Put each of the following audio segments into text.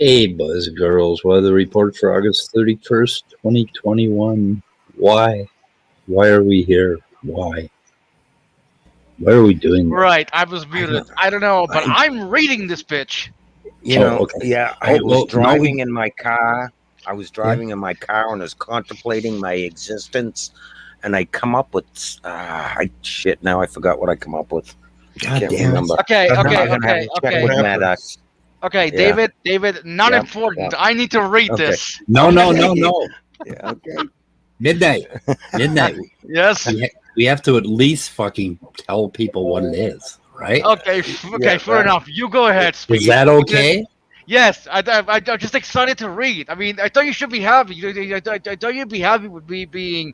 Hey, Buzz Girls, weather report for August 31st, 2021. Why? Why are we here? Why? Why are we doing this? Right, I was muted. I don't know, but I'm reading this bitch. I was driving in my car. I was driving in my car and was contemplating my existence, and I come up with shit. Now I forgot what I come up with. God Can't damn remember. Okay. Yeah. David, not important. I need to read this. No. Yeah, okay. Midnight. Yes. We have to at least fucking tell people what it is, right? Okay, fair enough. You go ahead, Speed. Is that okay? Yes, I'm just excited to read. I mean, I thought you should be happy. I thought you'd be happy with me being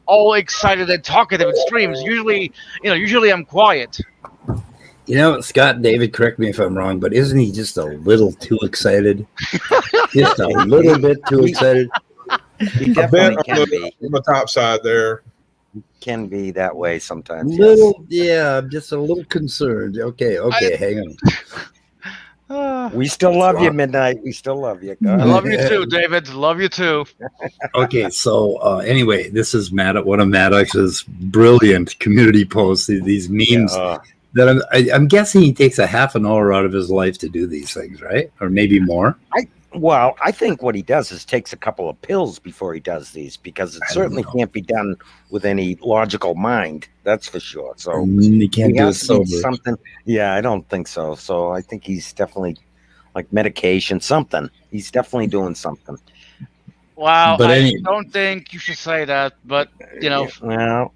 all excited and talkative in streams. Usually I'm quiet. Scott, David, correct me if I'm wrong, but isn't he just a little too excited? Just a little bit too excited. He definitely can be. On the top side there. Can be that way sometimes. I'm just a little concerned. Okay, hang on. We still love you, Midnight. We still love you. I love you too, David. Love you too. Okay, so anyway, this is one of Maddox's brilliant community posts. These memes that I'm guessing he takes a half an hour out of his life to do these things, right? Or maybe more. I think what he does is takes a couple of pills before he does these, because it certainly can't be done with any logical mind. That's for sure. So he can't do it sober. Something. Yeah, I don't think so. So I think he's definitely like medication, something. He's definitely doing something. Wow, I don't think you should say that, but Well,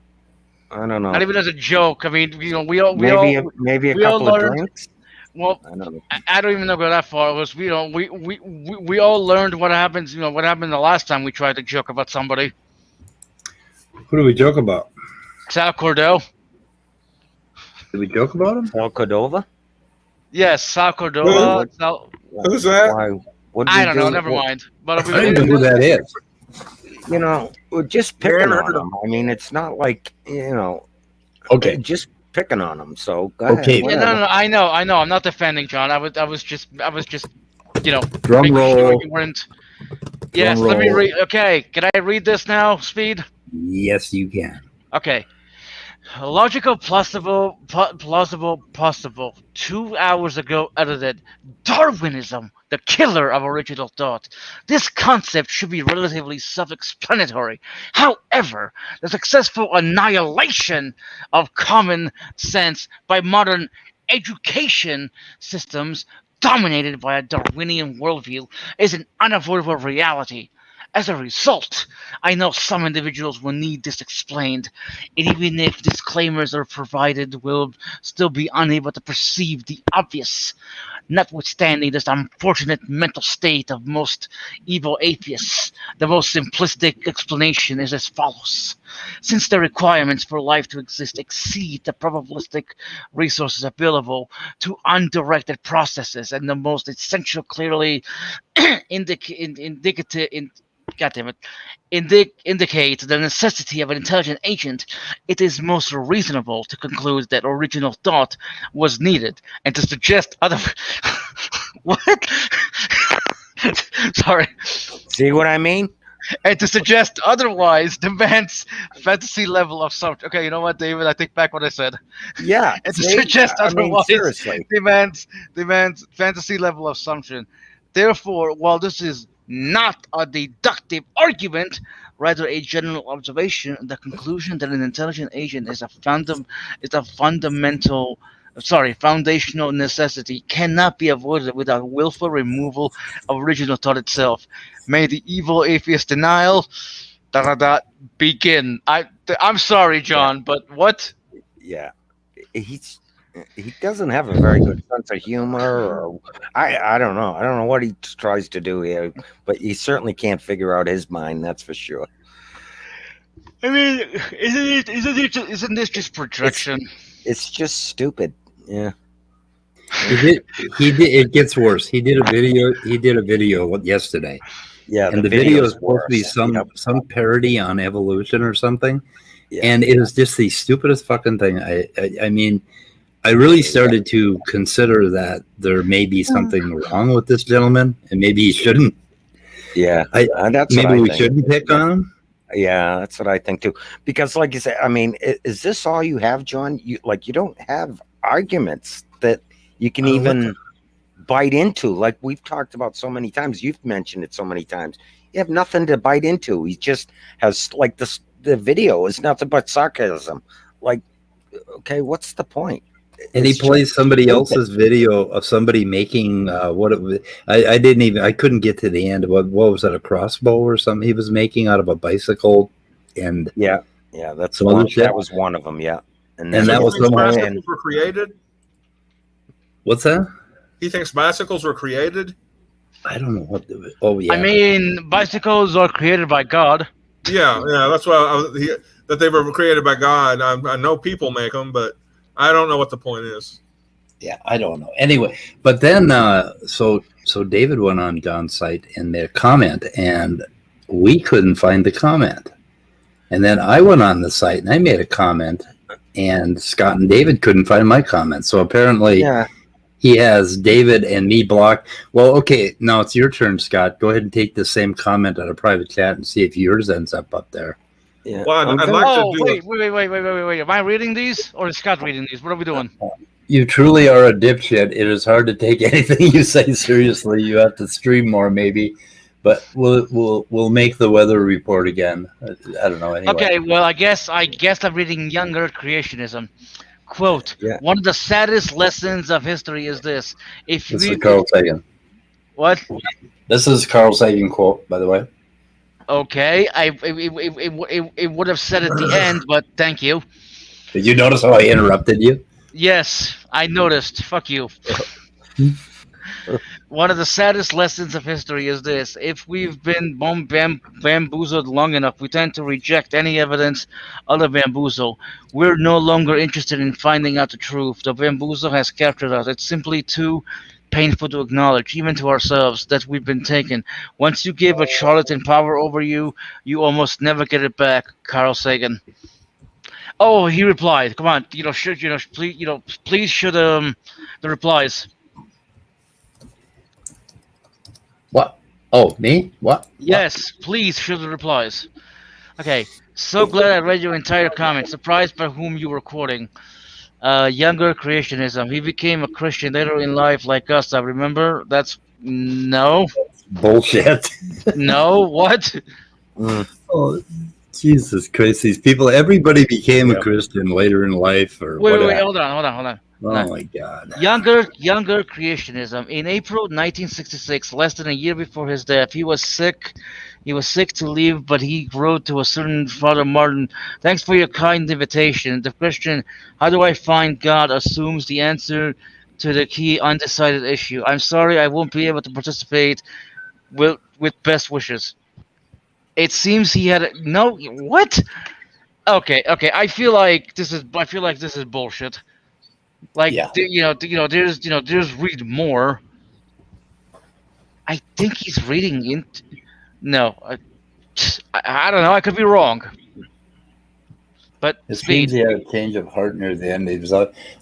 I don't know. Not even as a joke. I mean, we all maybe a couple of drinks. Well, I don't even know go that far. It was we all learned what happens. What happened the last time we tried to joke about somebody. Who do we joke about? Sal Cordell. Did we joke about him? Sal Cordova? Yes, Sal Cordova. Who's that? I don't know. Never mind. But I don't know who that is. We're just picking on him. I mean, it's not like Okay. Just picking on him. So go ahead. Okay. Yeah, no. I know. I'm not defending John. I was just. Drum roll. Sure you weren't. Yes. Let me read. Okay. Can I read this now, Speed? Yes, you can. Okay. Logical, plausible. 2 hours ago, edited. Darwinism, the killer of original thought. This concept should be relatively self-explanatory. However, the successful annihilation of common sense by modern education systems dominated by a Darwinian worldview is an unavoidable reality. As a result, I know some individuals will need this explained, and even if disclaimers are provided, will still be unable to perceive the obvious, notwithstanding this unfortunate mental state of most evil atheists. The most simplistic explanation is as follows. Since the requirements for life to exist exceed the probabilistic resources available to undirected processes, and the most essential clearly indicate the necessity of an intelligent agent, it is most reasonable to conclude that original thought was needed, and to suggest other what? Sorry. See what I mean? And to suggest otherwise demands fantasy level of assumption. Okay, you know what, David? I take back what I said. Yeah. And to suggest otherwise seriously. demands fantasy level of assumption. Therefore, while this is not a deductive argument, rather a general observation, the conclusion that an intelligent agent is a fundamental foundational necessity cannot be avoided without willful removal of original thought itself. May the evil atheist denial begin. I'm sorry, John, but what? Yeah, he doesn't have a very good sense of humor, or I don't know. I don't know what he tries to do here, but he certainly can't figure out his mind. That's for sure. I mean, isn't this just projection? It's just stupid. Yeah. He did. It gets worse. He did a video yesterday. Yeah, and the video is supposed to be some parody on evolution or something. Yeah. And it is just the stupidest fucking thing. I mean, I really started to consider that there may be something wrong with this gentleman, and maybe he shouldn't. Yeah, maybe we shouldn't pick on him. Yeah, that's what I think too. Because, like you said, I mean, is this all you have, John? You don't have arguments that you can even bite into, like we've talked about so many times. You've mentioned it so many times. You have nothing to bite into. He just has, like, the video is nothing but sarcasm. Like, okay, what's the point? And he plays somebody else's video of somebody making what it was. I couldn't get to the end of what was that, a crossbow or something he was making out of a bicycle. And that's one. That was one of them. Yeah, and that was bicycles were created. What's that? He thinks bicycles were created. I don't know what. Oh yeah. I mean, bicycles are created by God. Yeah, that's why that they were created by God. I know people make them, but I don't know what the point is. Yeah, I don't know. Anyway, but then so David went on John's site and made a comment, and we couldn't find the comment. And then I went on the site and I made a comment, and Scott and David couldn't find my comment. So apparently he has David and me blocked. Well, okay, now it's your turn, Scott. Go ahead and take the same comment on a private chat and see if yours ends up there. Yeah. Well, I'd like to do wait. Am I reading these or is Scott reading these? What are we doing? You truly are a dipshit. It is hard to take anything you say seriously. You have to stream more, maybe. But we'll make the weather report again. I don't know. Anyway. Okay, well, I guess I'm reading Younger Creationism. Quote, one of the saddest lessons of history is this. This is Carl Sagan. What? This is Carl Sagan quote, by the way. Okay, it would have said at the end, but thank you. Did you notice how I interrupted you? Yes, I noticed. Fuck you. One of the saddest lessons of history is this. If we've been bamboozled long enough, we tend to reject any evidence of the bamboozle. We're no longer interested in finding out the truth. The bamboozle has captured us. It's simply too painful to acknowledge, even to ourselves, that we've been taken. Once you give a charlatan power over you, you almost never get it back. Carl Sagan. Oh, he replied. Come on, please show the replies. What? Oh, me? What? Yes, please show the replies. Okay, so glad I read your entire comment. Surprised by whom you were quoting. Younger Creationism. He became a Christian later in life like us. I remember. That's no. Bullshit. No, what? Oh, Jesus Christ. These people, everybody became a Christian later in life or whatever. Wait, hold on. Oh my God. Younger Creationism. In April 1966, less than a year before his death, he was sick. He was sick to leave, but he wrote to a certain Father Martin, "Thanks for your kind invitation. The question, how do I find God, assumes the answer to the key undecided issue. I'm sorry I won't be able to participate. With best wishes." It seems he had no what? Okay. I feel like this is bullshit. Like there's read more. I think he's reading in. No, I don't know. I could be wrong. But it seems he had a change of heart near the end. He was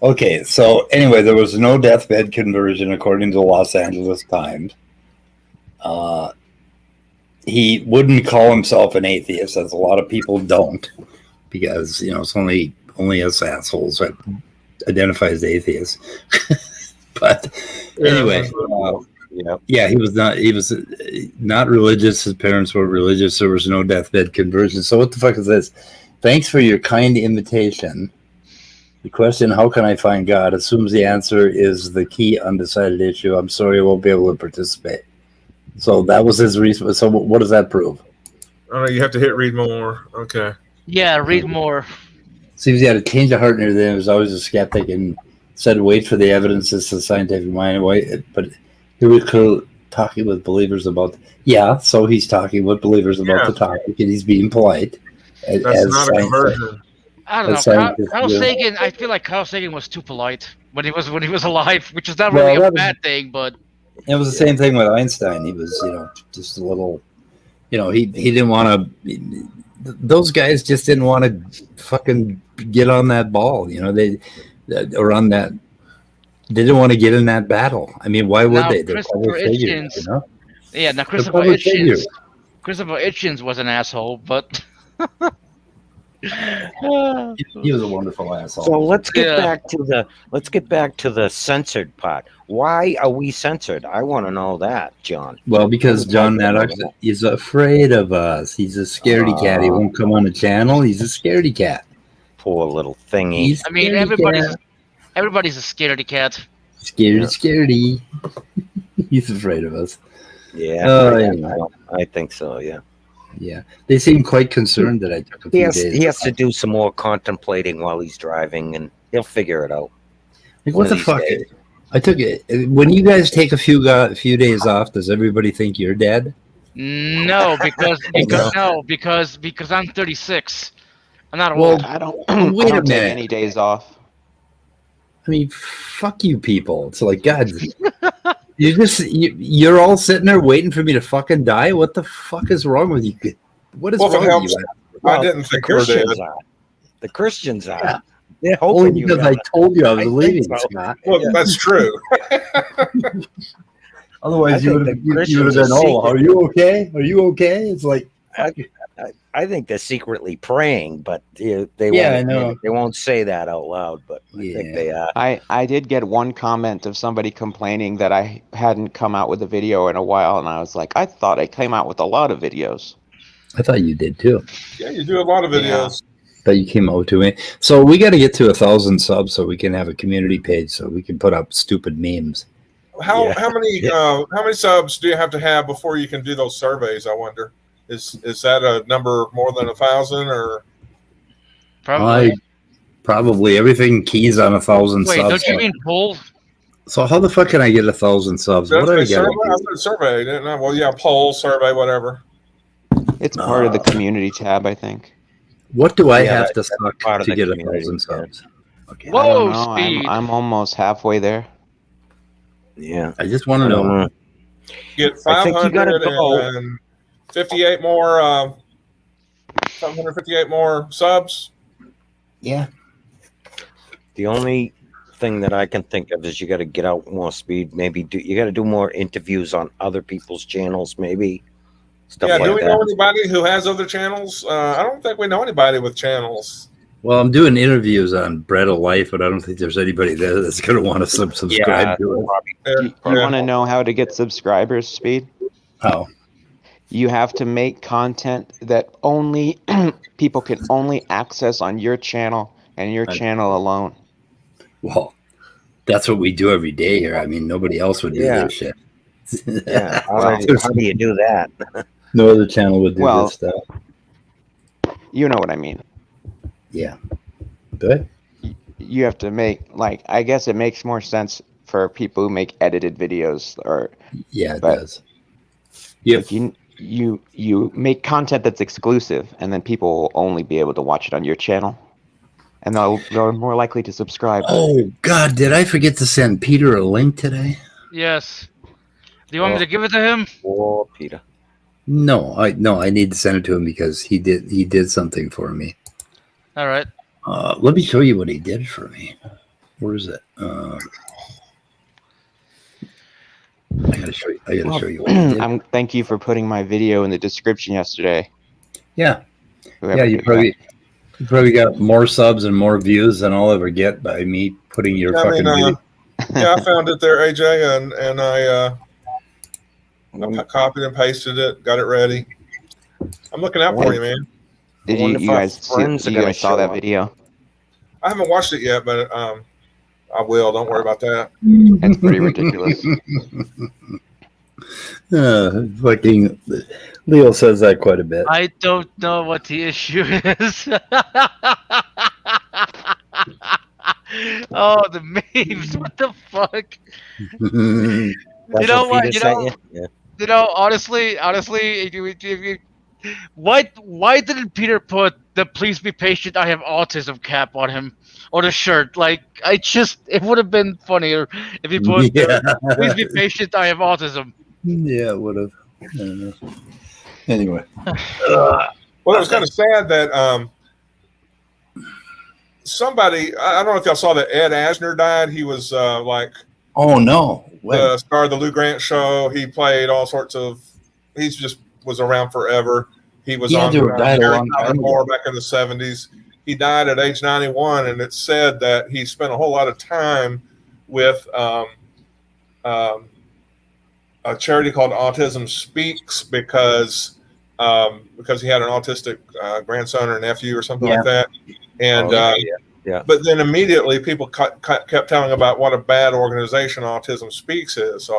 okay. So anyway, there was no deathbed conversion according to the Los Angeles Times. He wouldn't call himself an atheist, as a lot of people don't, because it's only us assholes that identify as atheists. But anyway, he was not religious. His parents were religious. There was no deathbed conversion. So what the fuck is this? Thanks for your kind invitation. The question, how can I find God, assumes the answer is the key undecided issue. I'm sorry I won't be able to participate. So that was his reason. So what does that prove? Oh, you have to hit read more. Okay. Yeah, read more. Seems he had a change of heart near the end. He was always a skeptic and said, wait for the evidence. It's the scientific mind. But he was talking with believers about, so he's talking with believers about the topic, and he's being polite. That's not a conversion. I don't know. Carl Sagan. I feel like Carl Sagan was too polite when he was alive, which is not really a bad thing. But it was the same thing with Einstein. He was, just a little, he didn't want to. Those guys just didn't want to fucking get on that ball. They didn't want to get in that battle. I mean, why would they? They're public figures, Yeah. Now Christopher Hitchens was an asshole, but. He was a wonderful asshole. So let's get back to the censored part. Why are we censored? I want to know that, John. Well, because John Maddox is afraid of us. He's a scaredy cat. He won't come on the channel. He's a scaredy cat. Poor little thingy. I mean, everybody's a scaredy cat. Scaredy. He's afraid of us. Yeah, I think so. Yeah. Yeah, they seem quite concerned that I took a few days. He has to do some more contemplating while he's driving, and he'll figure it out. Like, what the fuck? I took it. When you guys take a few days off, does everybody think you're dead? No, because I'm 36. I'm not Well, old. I don't take any days off. I mean, fuck you people. It's like, God, you're all sitting there waiting for me to fucking die? What the fuck is wrong with you? What is wrong with you? I didn't think Christians are. The Christians are. Yeah. They're hoping only because I told you I was leaving, Scott. Well, that's true. Otherwise, you would have been, are you okay? Are you okay? It's like... I think they're secretly praying, but they won't say that out loud, but I think they are. I did get one comment of somebody complaining that I hadn't come out with a video in a while, and I was like, I thought I came out with a lot of videos. I thought you did too. Yeah, you do a lot of videos. But you came out to me. So we got to get to 1,000 subs so we can have a community page so we can put up stupid memes. How many subs do you have to have before you can do those surveys? I wonder. Is that a number more than 1,000 or? Probably everything keys on 1,000 subs. Wait, don't you mean poll? So how the fuck can I get 1,000 subs? What do I get? Survey, didn't I? Well, yeah, poll, survey, whatever. It's part of the community tab, I think. What do I have to suck to get 1,000 subs? Okay. Whoa, speed! I'm almost halfway there. Yeah, I just want to know. Get 558 more. 558 more subs. Yeah. The only thing that I can think of is you got to get out more speed. Maybe you got to do more interviews on other people's channels. Maybe. Stuff like do we know anybody who has other channels? I don't think we know anybody with channels. Well, I'm doing interviews on Bread of Life, but I don't think there's anybody there that's going to want to subscribe to it. You want to know how to get subscribers, Speed? How? You have to make content that only people can only access on your channel and your channel alone. Well, that's what we do every day here. I mean, nobody else would do this shit. Yeah. How do you do that? No other channel would do this stuff. You know what I mean. Yeah. Good. You have to make, I guess it makes more sense for people who make edited videos it does. Yep. You make content that's exclusive, and then people will only be able to watch it on your channel, and they're more likely to subscribe. Oh God, did I forget to send Peter a link today? Yes. Do you want me to give it to him? Oh, Peter. No, I need to send it to him because he did something for me. All right. Let me show you what he did for me. Where is it? I gotta show you. What he did. Thank you for putting my video in the description yesterday. Yeah. You probably got more subs and more views than I'll ever get by me putting your fucking video. I found it there, AJ, and I copied and pasted it, got it ready. I'm looking out for you, man. Did you guys saw that video? I haven't watched it yet, but I will. Don't worry about that. That's pretty ridiculous. Fucking Leo says that quite a bit. I don't know what the issue is. Oh, the memes! What the fuck? You know what? You know, honestly, why didn't Peter put the "Please be patient, I have autism" cap on him or the shirt? Like, it would have been funnier if he put "Please be patient, I have autism." Yeah, it would have. Anyway. Well, it was kind of sad that somebody, I don't know if y'all saw that Ed Asner died. He was like, oh no, the star of the Lou Grant show. He played all sorts of, he just was around forever. He was on Harry Potter more back in the 70s. He died at age 91, and it's said that he spent a whole lot of time with a charity called Autism Speaks because he had an autistic grandson or nephew or something like that. And but then immediately people kept telling about what a bad organization Autism Speaks is.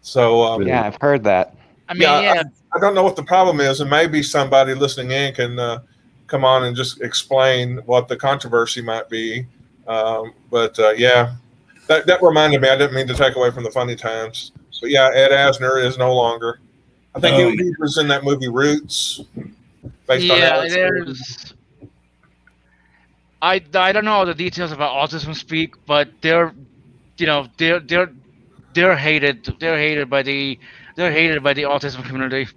So yeah, I've heard that. I mean, I don't know what the problem is, and maybe somebody listening in can come on and just explain what the controversy might be. But that reminded me. I didn't mean to take away from the funny times. But yeah, Ed Asner is no longer. I think he was in that movie Roots. Based on there's. I don't know all the details about Autism Speak, but they're hated. They're hated by the autism community.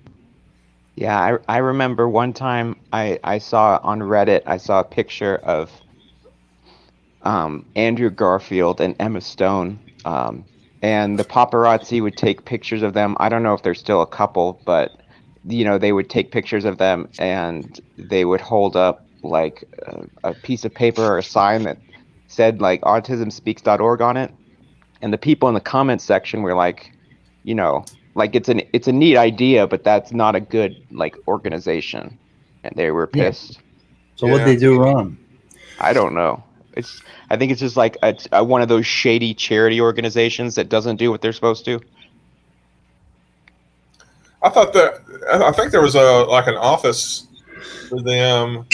Yeah, I remember one time I saw on Reddit, I saw a picture of Andrew Garfield and Emma Stone, and the paparazzi would take pictures of them. I don't know if they're still a couple, but they would take pictures of them and they would hold up like a piece of paper or a sign that said like autismspeaks.org on it, and the people in the comments section were like, like it's a neat idea, but that's not a good like organization, and they were pissed. Yeah. So what'd they do wrong? I don't know. I think it's just like a one of those shady charity organizations that doesn't do what they're supposed to. I think there was an office for them.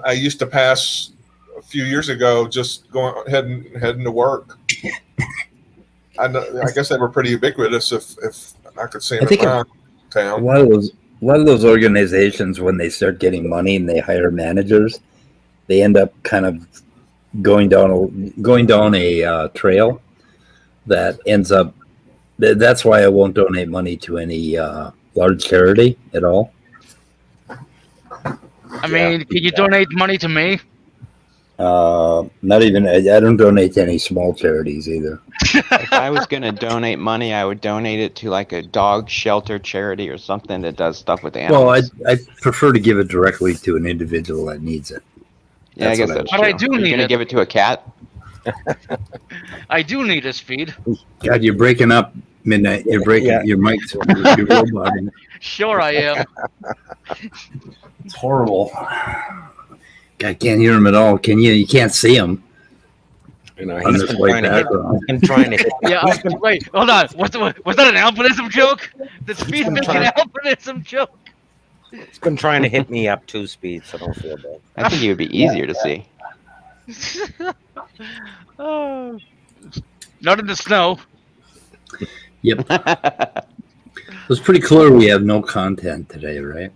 I used to pass a few years ago, just heading to work. I guess they were pretty ubiquitous. If I could see them around town. A lot of those organizations, when they start getting money and they hire managers, they end up kind of going down a trail that ends up. That's why I won't donate money to any large charity at all. I mean, can you donate money to me? Not even. I don't donate to any small charities either. If I was gonna donate money, I would donate it to like a dog shelter charity or something that does stuff with animals. Well, I prefer to give it directly to an individual that needs it. Yeah, I guess that's true. But I do need it. You're gonna give it to a cat? I do need a feed. God, you're breaking up, Midnight. You're breaking your mic. You're roboting. Sure, I am. It's horrible. I can't hear him at all. Can you? You can't see him. He's been trying to. Yeah. Wait. Hold on. Was that an albinism joke? Did Speed make an albinism joke? He's been trying to hit me up 2 speeds, so don't feel bad. I think it would be easier to see. Oh. Not in the snow. Yep. It's pretty clear we have no content today, right?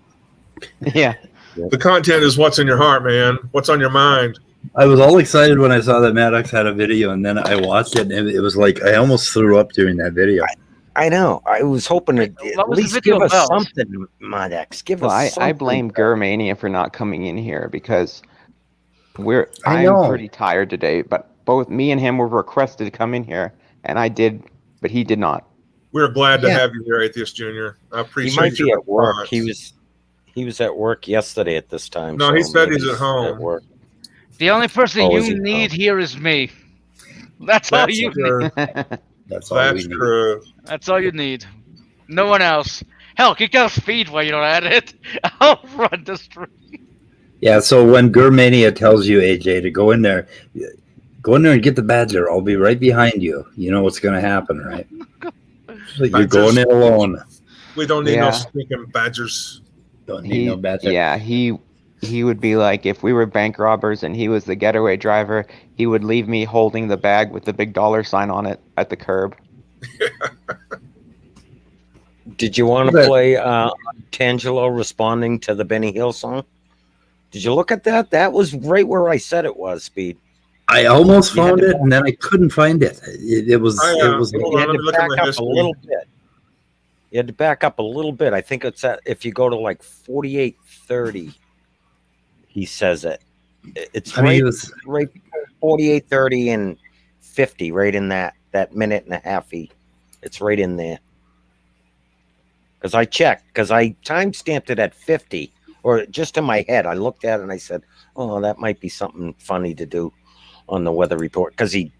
Yeah. The content is what's in your heart, man. What's on your mind? I was all excited when I saw that Maddox had a video, and then I watched it, and it was like I almost threw up during that video. I know. I was hoping to at least give us something, Maddox. Give us something. I blame Grr for not coming in here because I'm pretty tired today, but both me and him were requested to come in here, and I did, but he did not. We're glad to have you here, Atheist Jr. I appreciate He might be your at work. response. He was at work yesterday at this time. No, so he said he's at At home. work. The only person you need here is me. That's all you need. That's all we need. True. That's all you need. No one else. Hell, kick out Speed while you don't add it. I'll run the stream. Yeah, so when Gurmania tells you, AJ, to go in there and get the badger. I'll be right behind you. You know what's going to happen, right? So you're going in alone. We don't need no stinking badgers. Don't need no badger. Yeah, he would be like, if we were bank robbers and he was the getaway driver, he would leave me holding the bag with the big dollar sign on it at the curb. Did you want to play Tangelo responding to the Benny Hill song? Did you look at that? That was right where I said it was, Speed. I almost found it, and then I couldn't find it. It was. You had to back up a little bit. You had to back up a little bit. I think it's at, if you go to like 48:30, he says it. It's right 48:30 and 50, right in that minute and a half. It's right in there. Because I checked, because I timestamped it at 50, or just in my head. I looked at it and I said, "Oh, that might be something funny to do on the weather report," because he,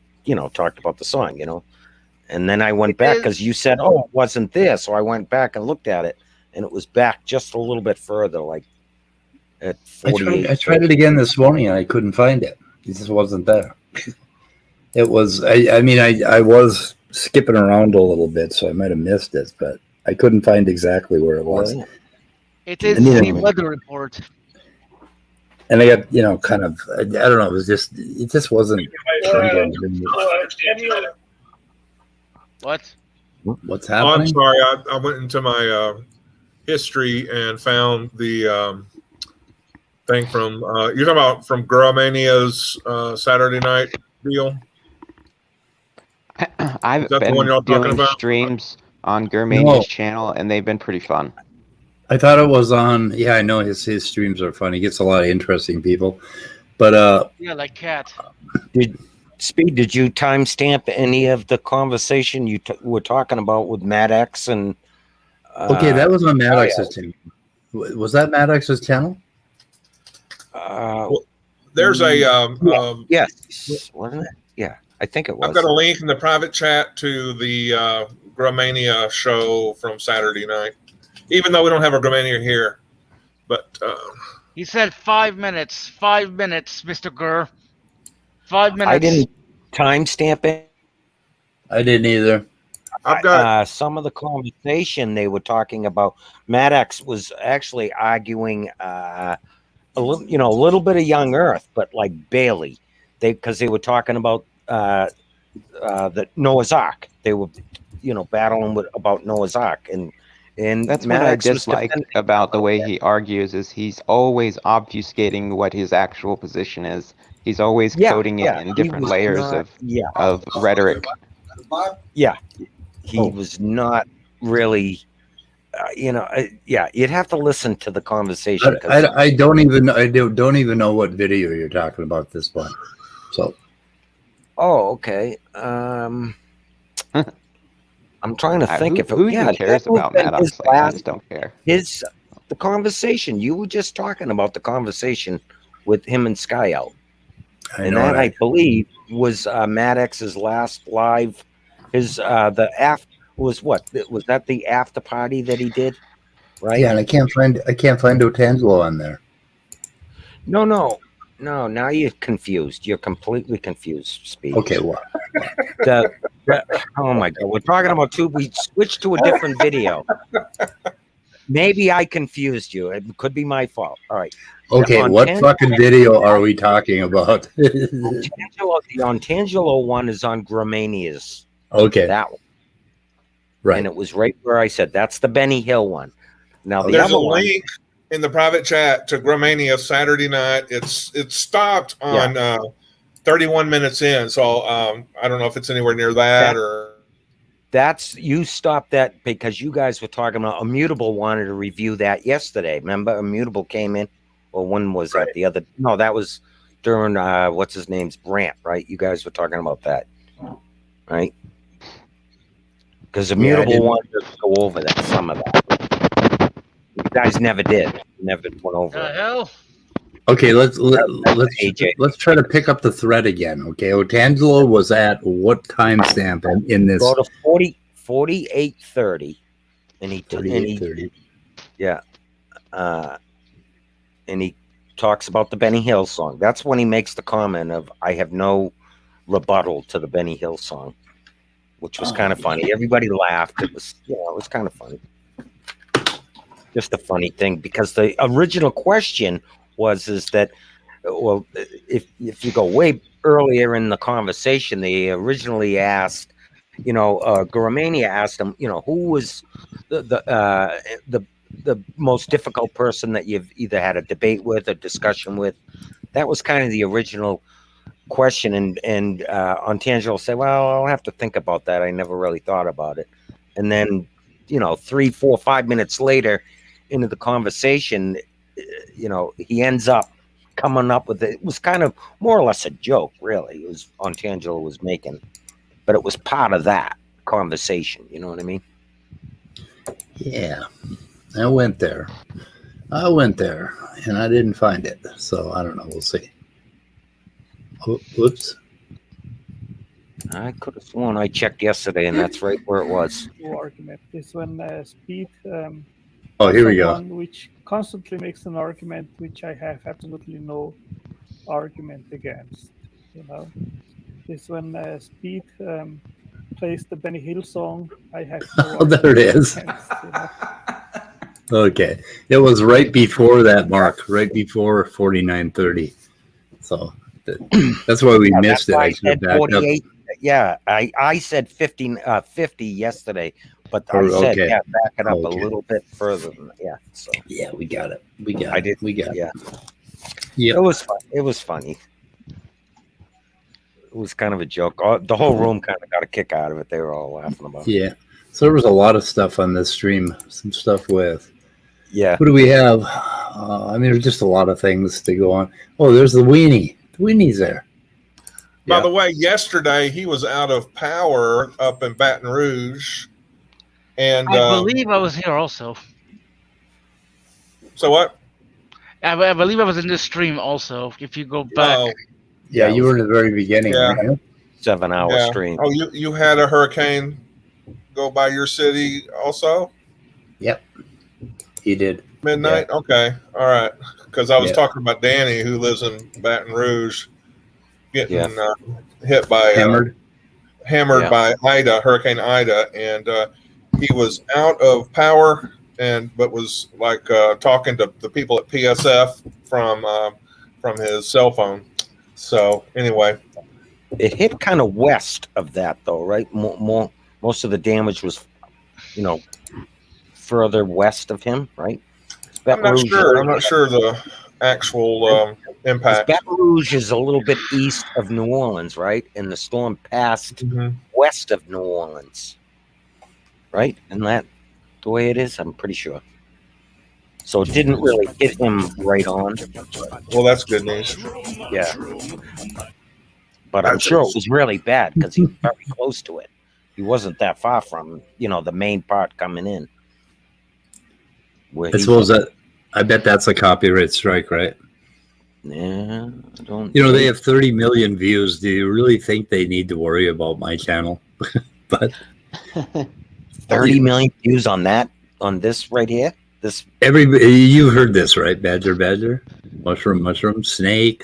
talked about the song, And then I went back because you said, "Oh, it wasn't there," so I went back and looked at it, and it was back just a little bit further, like at 48. I tried it again this morning and I couldn't find it. It just wasn't there. It was. I was skipping around a little bit, so I might have missed it, but I couldn't find exactly where it was. It is the weather report. And I got, kind of, I don't know, it just wasn't. What? What's happening? I'm sorry. I went into my history and found the thing from, you're talking about from Grrmania's Saturday night deal? I've been doing streams on Gurmania's channel, and they've been pretty fun. I thought it was on. Yeah, I know his streams are fun. He gets a lot of interesting people, but yeah, like Cat. Did you timestamp any of the conversation you were talking about with Matt X and? Okay, that was on Matt X's channel. Was that Matt X's channel? There's a yes, wasn't it? Yeah, I think it was. I've got a link in the private chat to the Grrmania show from Saturday night. Even though we don't have a Grrmania here, but he said 5 minutes. 5 minutes, Mr. Grr. 5 minutes. I didn't timestamp it. I didn't either. I've got some of the conversation they were talking about. Matt X was actually arguing a little bit of Young Earth, but like Bailey, because they were talking about the Noah's Ark. They were, battling about Noah's Ark and that's what I dislike about the way he argues is he's always obfuscating what his actual position is. He's always coding it in different layers of rhetoric. Yeah, he was not really, you'd have to listen to the conversation. I don't even know what video you're talking about at this point. So. Oh, okay. I'm trying to think if who even cares about Matt. I just don't care. The conversation you were just talking about, the conversation with him and Sky Out, I believe was Matt X's last live. Was what was that the after party that he did, right? Yeah, and I can't find Otangelo on there. No. Now you're confused. You're completely confused, Speed. Okay, what? Oh my God, we're talking about we switched to a different video. Maybe I confused you. It could be my fault. All right. Okay, what fucking video are we talking about? The Ontangelo one is on Grrmania's. Okay. That one. Right. And it was right where I said, that's the Benny Hill one. Now, there's a link in the private chat to Grrmania Saturday night. It's stopped on 31 minutes in. So I don't know if it's anywhere near that or. You stopped that because you guys were talking about Immutable wanted to review that yesterday. Remember, Immutable came in. Well, when was that? The other? No, that was during what's his name's rant, right? You guys were talking about that, right? Because Immutable wanted to go over that, some of that. You guys never did. Never went over it. Hell? Okay, let's try to pick up the thread again. Okay, Otangelo was at what timestamp in this? Go to 48:30, and he 48:30. Yeah, and he talks about the Benny Hill song. That's when he makes the comment of, "I have no rebuttal to the Benny Hill song," which was kind of funny. Everybody laughed. It was, it was kind of funny. Just a funny thing, because the original question is that, well, if you go way earlier in the conversation, they originally asked, Goromania asked him, who was the most difficult person that you've either had a debate with or discussion with. That was kind of the original question, and Ontangelo said, "Well, I'll have to think about that. I never really thought about it." And then, 3, 4, 5 minutes later into the conversation, he ends up coming up with it. It was kind of more or less a joke, really. It was Ontangelo was making, but it was part of that conversation. You know what I mean? Yeah, I went there, and I didn't find it. So I don't know. We'll see. Whoops. I could have sworn I checked yesterday, and that's right where it was. Argument. This one, Speed. Oh, here we go. Which constantly makes an argument which I have absolutely no argument against. This one, Speed plays the Benny Hill song. I have no Oh, there it is. against, Okay, it was right before that mark, right before 49:30. So that's why we missed it. I I said 48. Yeah, I said 50 yesterday, but I said back it up a little bit further than that. Yeah. So yeah, we got it. We got I it. did. We got Yeah. it. Yeah. It was fun. It was funny. It was kind of a joke. The whole room kind of got a kick out of it. They were all laughing about it. Yeah. So there was a lot of stuff on this stream. Some stuff with. Yeah. What do we have? There's just a lot of things to go on. Oh, there's the weenie. The weenie's there. By the way, yesterday he was out of power up in Baton Rouge, and I believe I was here also. So what? I believe I was in this stream also. If you go back, Yeah, you were in the very beginning. Yeah. Right? 7-hour stream. Oh, you had a hurricane go by your city also? Yep, he did. Midnight? Yeah. Okay. All right. Because I was talking about Danny, who lives in Baton Rouge, getting hit by hammered by Hurricane Ida, and he was out of power, but was like talking to the people at PSF from his cell phone. So anyway, it hit kind of west of that, though, right? Most of the damage was, further west of him, right? I'm not sure the actual impact. Baton Rouge is a little bit east of New Orleans, right? And the storm passed west of New Orleans, right? Isn't that the way it is? I'm pretty sure. So it didn't really hit him right on. Well, that's good news. Yeah. But I'm sure it was really bad because he was very close to it. He wasn't that far from, the main part coming in. I suppose I bet that's a copyright strike, right? Yeah, I don't. They have 30 million views. Do you really think they need to worry about my channel? But 30 million views on this right here. Everybody, you heard this, right? Badger, mushroom, snake.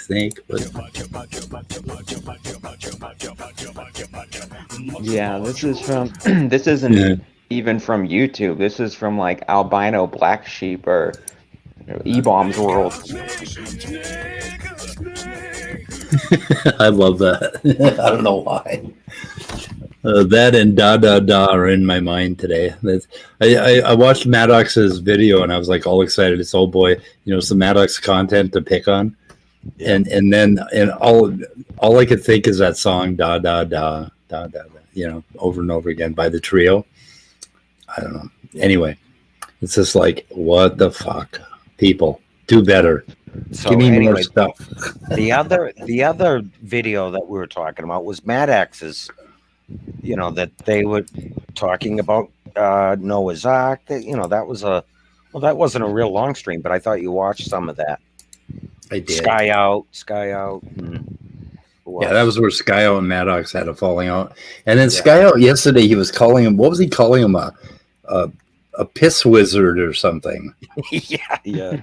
Yeah, this is from. This isn't even from YouTube. This is from like Albino Black Sheep or E-Bomb's World. I love that. I don't know why. That and da are in my mind today. I watched Maddox's video and I was like all excited. It's all some Maddox content to pick on, and then all I could think is that song da over and over again by the trio. I don't know. Anyway, it's just like, what the fuck, people, do better. So give me more stuff. The other video that we were talking about was Maddox's. That they were talking about Noah's Ark. That wasn't a real long stream, but I thought you watched some of that. I did. Sky Out. Yeah, that was where Sky Out and Maddox had a falling out. And then Sky Out yesterday, he was calling him, what was he calling him? A piss wizard or something. yeah.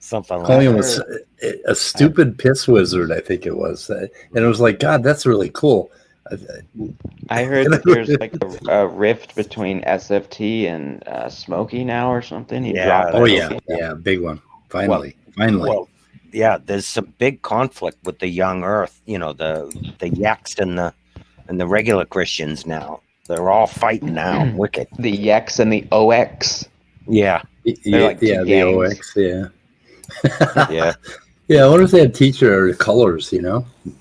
Something like Calling him that. a stupid piss wizard, I think it was. And it was like, God, that's really cool. I heard that there's like a rift between SFT and Smokey now or something. He Yeah, dropped Oh, Smokey. yeah, big one. Finally. Well, yeah, there's some big conflict with the young Earth. You know, the yaks and the regular Christians now. They're all fighting now. Wicked. The Yex and the OX. Yeah. Yeah, like two the gangs. OX, yeah. Yeah. Yeah, I wonder if they had teacher colors,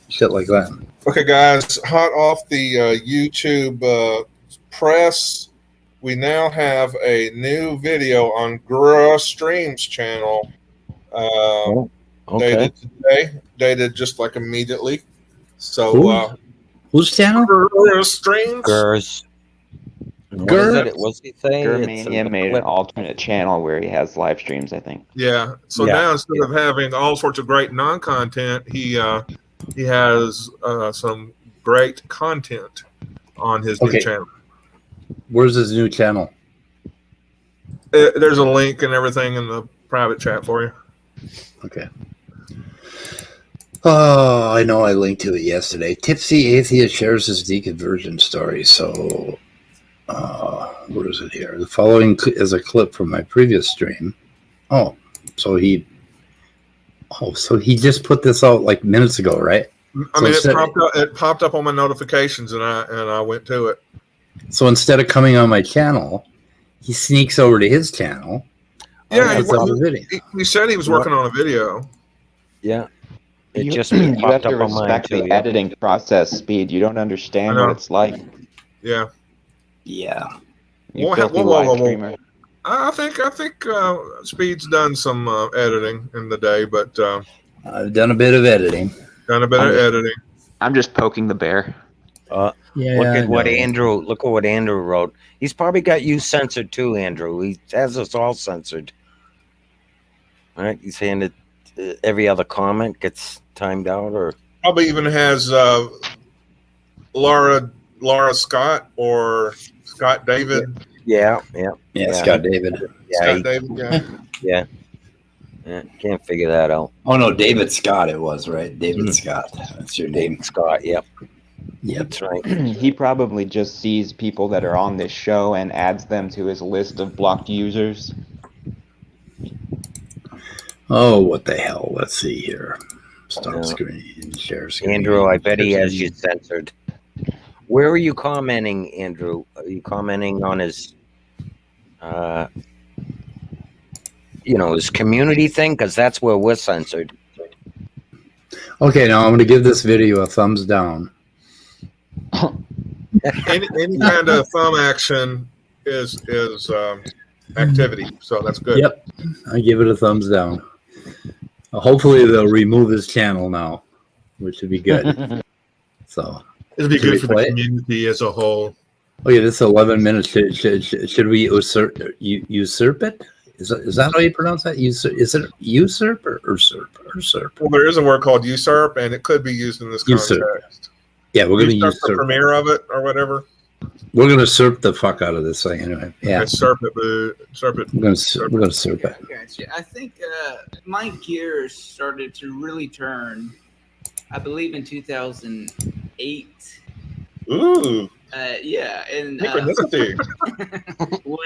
shit like that. Okay, guys, hot off the YouTube press, we now have a new video on Grr Streams channel. Okay. Dated just like immediately. So, Whose channel? Grr Streams. Gurrs. Grr. What's he saying? Gurmania made an alternate channel where he has live streams, I think. Yeah. So Yeah. now instead of having all sorts of great non-content, he has some great content on his new channel. Where's his new channel? There's a link and everything in the private chat for you. Okay. Oh, I know I linked to it yesterday. Tipsy Atheist shares his deconversion story. So, where is it here? The following is a clip from my previous stream. So he just put this out like minutes ago, right? I mean, it popped up on my notifications, and I went to it. So instead of coming on my channel, he sneaks over to his channel. Yeah, he said he was working on a video. Yeah. It You just have popped to up on mine respect too. the editing process, Speed. You don't understand what it's like. Yeah. Yeah. You Whoa, filthy whoa, whoa, live whoa, whoa. streamer. I think Speed's done some editing in the day, but I've done a bit of editing. I'm just poking the bear. Look at what Andrew wrote. He's probably got you censored too, Andrew. He has us all censored. All right, he's saying that every other comment gets timed out, or probably even has Laura Scott or Scott David. Yeah, Scott David. Yeah. Can't figure that out. Oh no, David Scott it was, right? David Scott. That's your name. Scott, yep. Yep. That's right. He probably just sees people that are on this show and adds them to his list of blocked users. Oh, what the hell? Let's see here. Stop screen, share screen. Andrew, I bet he has you censored. Where are you commenting, Andrew? Are you commenting on his, his community thing? Because that's where we're censored. Okay, now I'm going to give this video a thumbs down. Any kind of thumb action is activity, so that's good. Yep, I give it a thumbs down. Hopefully they'll remove his channel now, which would be good. So it'll be good for the community as a whole. Oh yeah, this 11 minutes. Should we usurp it? Is that how you pronounce that? Is it usurp or usurp? Well, there is a word called usurp, and it could be used in this context. Yeah, we're going to usurp the premiere of it or whatever. We're going to usurp the fuck out of this thing anyway. Yeah, usurp it. We're going to usurp it. Gotcha. I think my gears started to really turn, I believe, in 2008. Ooh. Yeah, and what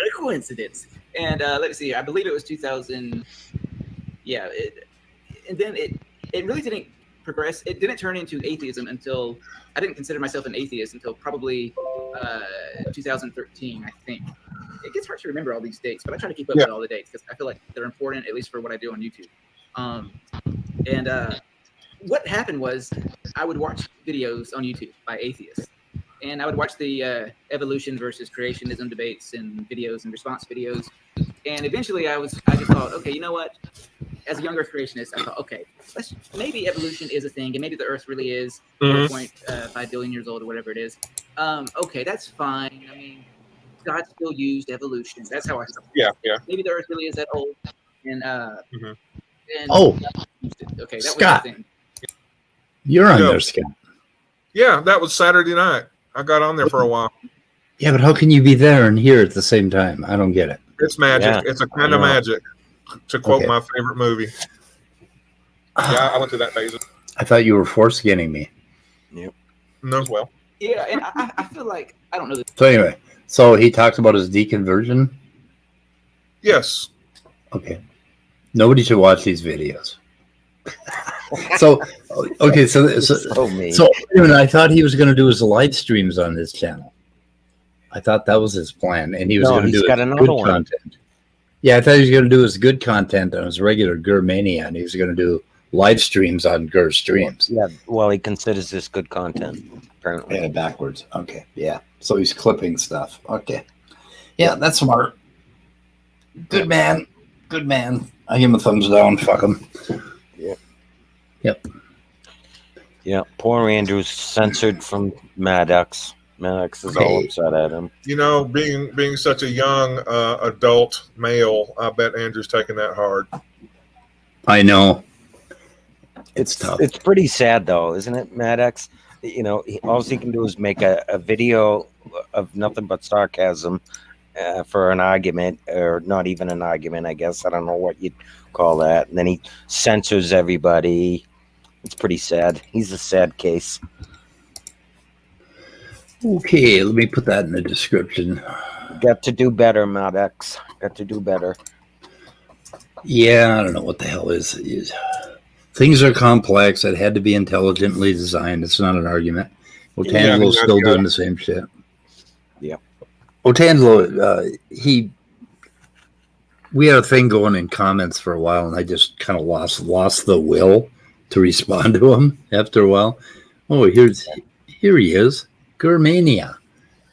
a coincidence! And let's see, I believe it was 2000. Yeah, and then it really didn't progress. It didn't turn into atheism until I didn't consider myself an atheist until probably 2013, I think. It gets hard to remember all these dates, but I try to keep up with all the dates because I feel like they're important, at least for what I do on YouTube. What happened was I would watch videos on YouTube by atheists. And I would watch the evolution versus creationism debates and videos and response videos. And eventually I just thought, okay, you know what? As a younger creationist, I thought, okay, maybe evolution is a thing, and maybe the Earth really is 4.5 billion years old or whatever it is. Okay, that's fine. I mean, God still used evolution. That's how I thought. Yeah. Maybe the Earth really is that old. And okay, that Scott, was the thing. You're on there, Scott. Yeah, that was Saturday night. I got on there for a while. Yeah, but how can you be there and here at the same time? I don't get it. It's magic. It's a kind of magic. to quote Okay. my favorite movie. Yeah, I went through that phase. I thought you were foreskinning me. No, well, Yeah, and I feel like I don't know. So anyway, so he talks about his deconversion. yes. Okay. Nobody should watch these videos. So, okay, so I thought he was going to do his live streams on his channel. I thought that was his plan, and he was going to do got his another good one. content. Yeah, I thought he was going to do his good content on his regular Grr Mania, and he was going to do live streams on Grr Streams. Yeah, well, he considers this good content, apparently. Yeah, backwards. Okay, yeah. So he's clipping stuff. Okay. Yeah, that's smart. Good man. Good man. I give him a thumbs down. Fuck him. Yep. Yeah, poor Andrew's censored from Maddox. Maddox is all upset at him. You know, being such a young adult male, I bet Andrew's taking that hard. I know. It's tough. It's pretty sad, though, isn't it, Maddox? You know, all he can do is make a video of nothing but sarcasm for an argument, or not even an argument, I guess. I don't know what you'd call that. And then he censors everybody. It's pretty sad. He's a sad case. Okay, let me put that in the description. Got to do better, Maddox. Got to do better. Yeah, I don't know what the hell is. Things are complex. It had to be intelligently designed. It's not an argument. Otangelo's still doing the same shit. Yeah. Otangelo, we had a thing going in comments for a while, and I just kind of lost the will to respond to him after a while. Oh, here he is. Gurmania.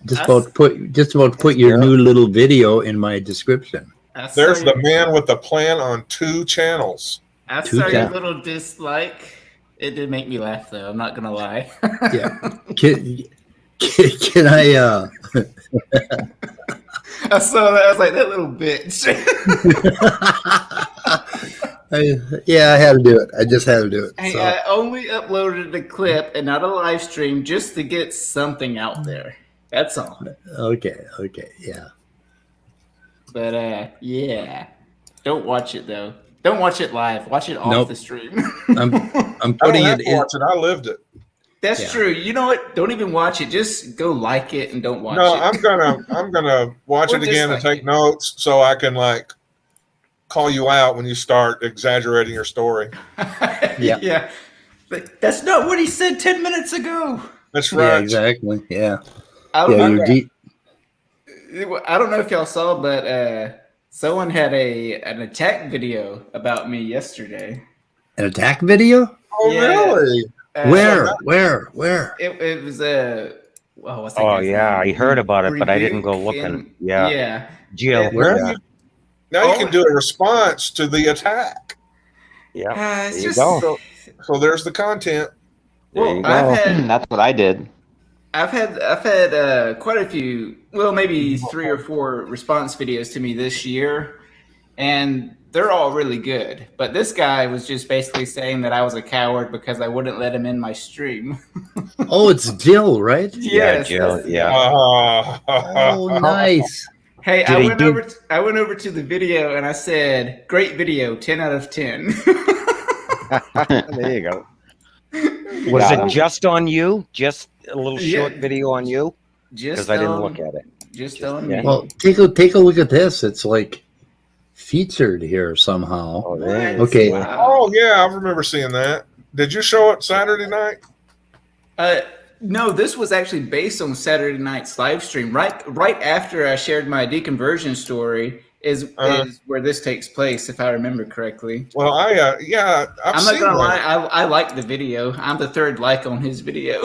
Just about put your new little video in my description. There's the man with the plan on 2 channels. I saw your little dislike. It did make me laugh, though. I'm not gonna lie. Yeah. Can I? I saw that. I was like, that little bitch. I had to do it. I just had to do it. Hey, So. I only uploaded the clip and not a live stream just to get something out there. That's all. Okay, yeah. But yeah, don't watch it though. Don't watch it live. Watch it off the stream. I'm putting it in. Watch it. I lived it. That's true. You know what? Don't even watch it. Just go like it and don't watch it. No, I'm gonna watch it again and take notes so I can call you out when you start exaggerating your story. Yeah. But that's not what he said 10 minutes ago. That's right. Yeah, exactly. Yeah. I don't know if y'all saw, but someone had an attack video about me yesterday. An attack video? Oh, really? Where? It was what's that guy's name? I heard about it, but I didn't go looking. Yeah. Jill. Now you can do a response to the attack. Yeah. It's There you just go. So there's the content. There you go. That's what I did. I've had quite a few, well, maybe 3 or 4 response videos to me this year, and they're all really good. But this guy was just basically saying that I was a coward because I wouldn't let him in my stream. Oh, it's Jill, right? Yes, Jill. Yeah. Oh, nice. Hey, I went over to the video and I said, "Great video, 10 out of 10." There you go. Was it just on you? Just a little short video on you? Because I didn't look at it. Just on me. Well, take a look at this. It's featured here somehow. Oh, there. Okay. Wow. Oh, yeah, I remember seeing that. Did you show it Saturday night? No, this was actually based on Saturday night's live stream. Right after I shared my deconversion story is where this takes place, if I remember correctly. Well, I'm not gonna lie, I like the video. I'm the 3rd like on his video.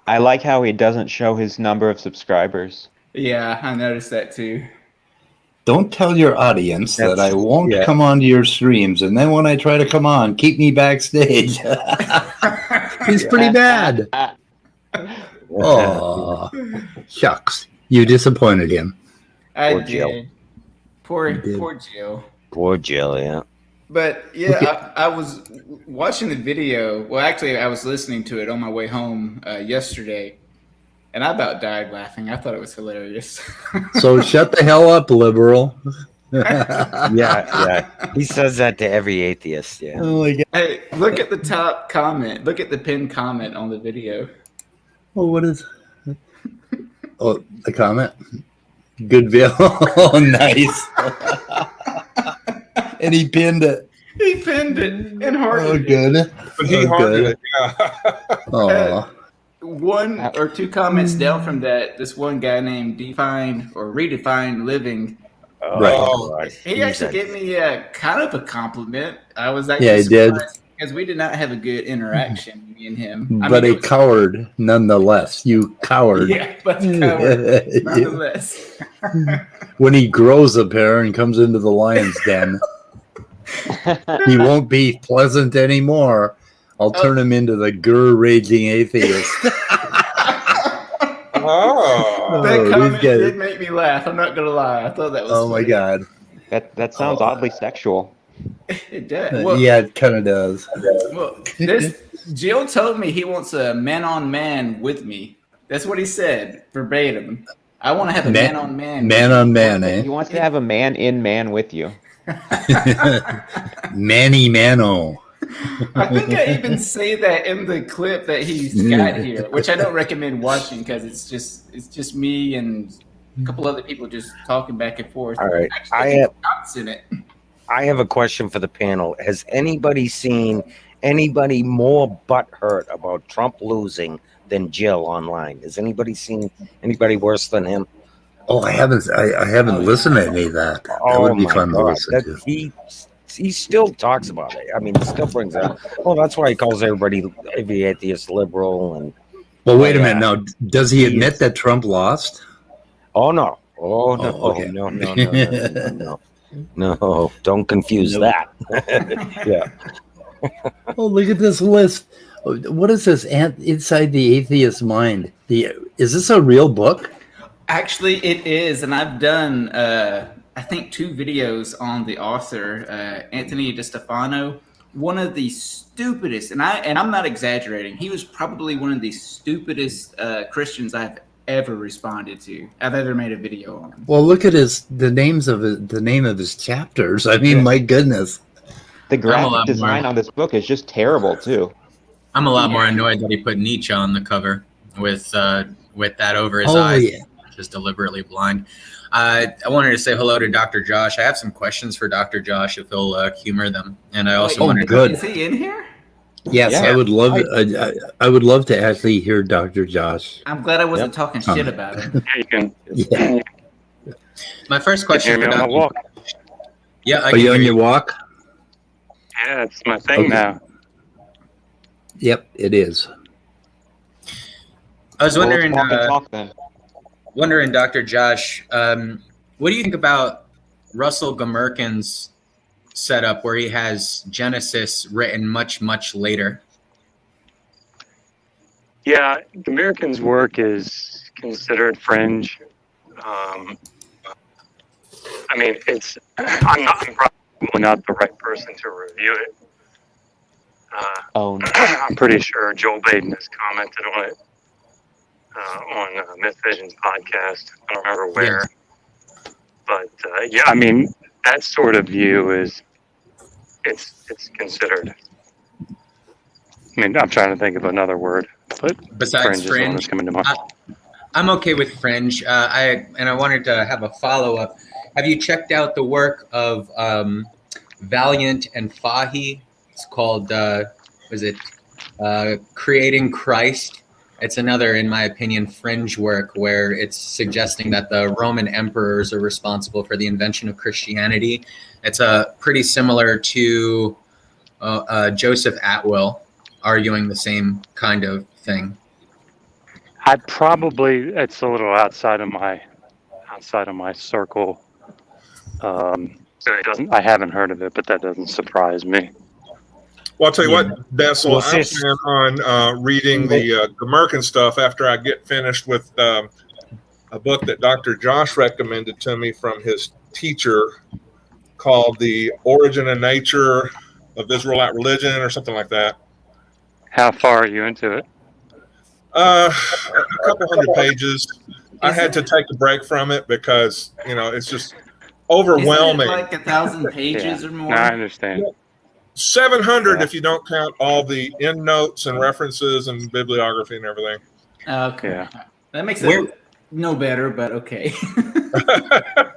I like how he doesn't show his number of subscribers. Yeah, I noticed that too. Don't tell your audience that I won't come onto your streams, and then when I try to come on, keep me backstage. He's pretty bad. Oh, shucks. You disappointed him. I did. Poor Jill. Poor Jill, yeah. But yeah, I was watching the video. Well, actually, I was listening to it on my way home yesterday, and I about died laughing. I thought it was hilarious. So shut the hell up, liberal. Yeah. He says that to every atheist. Yeah. Oh my God. Hey, look at the top comment. Look at the pinned comment on the video. Oh, what is? Oh, the comment. Good video. Oh, nice. And he pinned it. He pinned it and hearted Oh, good. But he hearted it. Yeah. Oh, One or two comments down from that, this one guy named Define or Redefine Living, right. he actually gave me kind of a compliment. I was actually Yeah, he did. because we did not have a good interaction, me and him. But a coward nonetheless. You coward. Yeah, but a coward nonetheless. When he grows a pair and comes into the lion's den, he won't be pleasant anymore. I'll turn him into the Grr raging atheist. That comment did make me laugh. I'm not gonna lie. I thought that was. Oh my God. That sounds oddly sexual. It does. Well, Yeah, it kind of does. Well, Jill told me he wants a man-on-man with me. That's what he said verbatim. I want to have a man-on-man. Man-on-man, eh? He wants to have a man with you. Manny Mano. I think I even say that in the clip that he's got here, which I don't recommend watching because it's just me and a couple other people just talking back and forth. All right. I have a question for the panel. Has anybody seen anybody more butthurt about Trump losing than Jill online? Has anybody seen anybody worse than him? Oh, I haven't listened to any of that. That would be fun to listen to. He still talks about it. I mean, he still brings up. Well, that's why he calls every atheist liberal. And well, wait a minute. Now, does he admit that Trump lost? Oh no! Oh no! Okay. No! Don't confuse that. Yeah. Oh, look at this list. What is this? Inside the Atheist Mind. Is this a real book? Actually, it is, and I've done I think 2 videos on the author, Anthony DeStefano. One of the stupidest, and I'm not exaggerating, he was probably one of the stupidest Christians I've ever responded to. I've ever made a video on. Well, look at the name of his chapters. I mean, my goodness. The graphic design on this book is just terrible too. I'm a lot more annoyed that he put Nietzsche on the cover with that over his eyes. Yeah. Just deliberately blind. I wanted to say hello to Dr. Josh. I have some questions for Dr. Josh if he'll humor them. And I also wanted to. Is he in here? Yes, yeah. I would love. I would love to actually hear Dr. Josh. I'm glad I wasn't talking shit about him. You can. Yeah. My first question. Can you hear me on my walk? Yeah. Are you on your walk? Yeah, it's my thing now. Yep, it is. I was wondering. Talk then. Wondering, Dr. Josh, what do you think about Russell Gmerkin's setup where he has Genesis written much, much later? Yeah, Gmerkin's work is considered fringe. I mean, I'm probably not the right person to review it. I'm pretty sure Joel Baden has commented on it. On Myth Vision's podcast. I don't remember where. Yeah. But yeah, I mean, that sort of view it's considered. I mean, I'm trying to think of another word, but besides fringe, is coming to mind. I'm okay with fringe. I wanted to have a follow-up. Have you checked out the work of Valiant and Fahy? It's called Creating Christ? It's another, in my opinion, fringe work where it's suggesting that the Roman emperors are responsible for the invention of Christianity. It's pretty similar to Joseph Atwill arguing the same kind of thing. It's a little outside of my circle. I haven't heard of it, but that doesn't surprise me. Well, I'll tell you what, Dessel, I plan on reading the Gmerkin stuff after I get finished with a book that Dr. Josh recommended to me from his teacher called The Origin and Nature of Israelite Religion or something like that. How far are you into it? A couple hundred pages. I had to take a break from it because, it's just overwhelming. Isn't it like 1,000 pages or more? No, I understand. 700 if you don't count all the endnotes and references and bibliography and everything. Okay. Yeah. That makes it no better, but okay.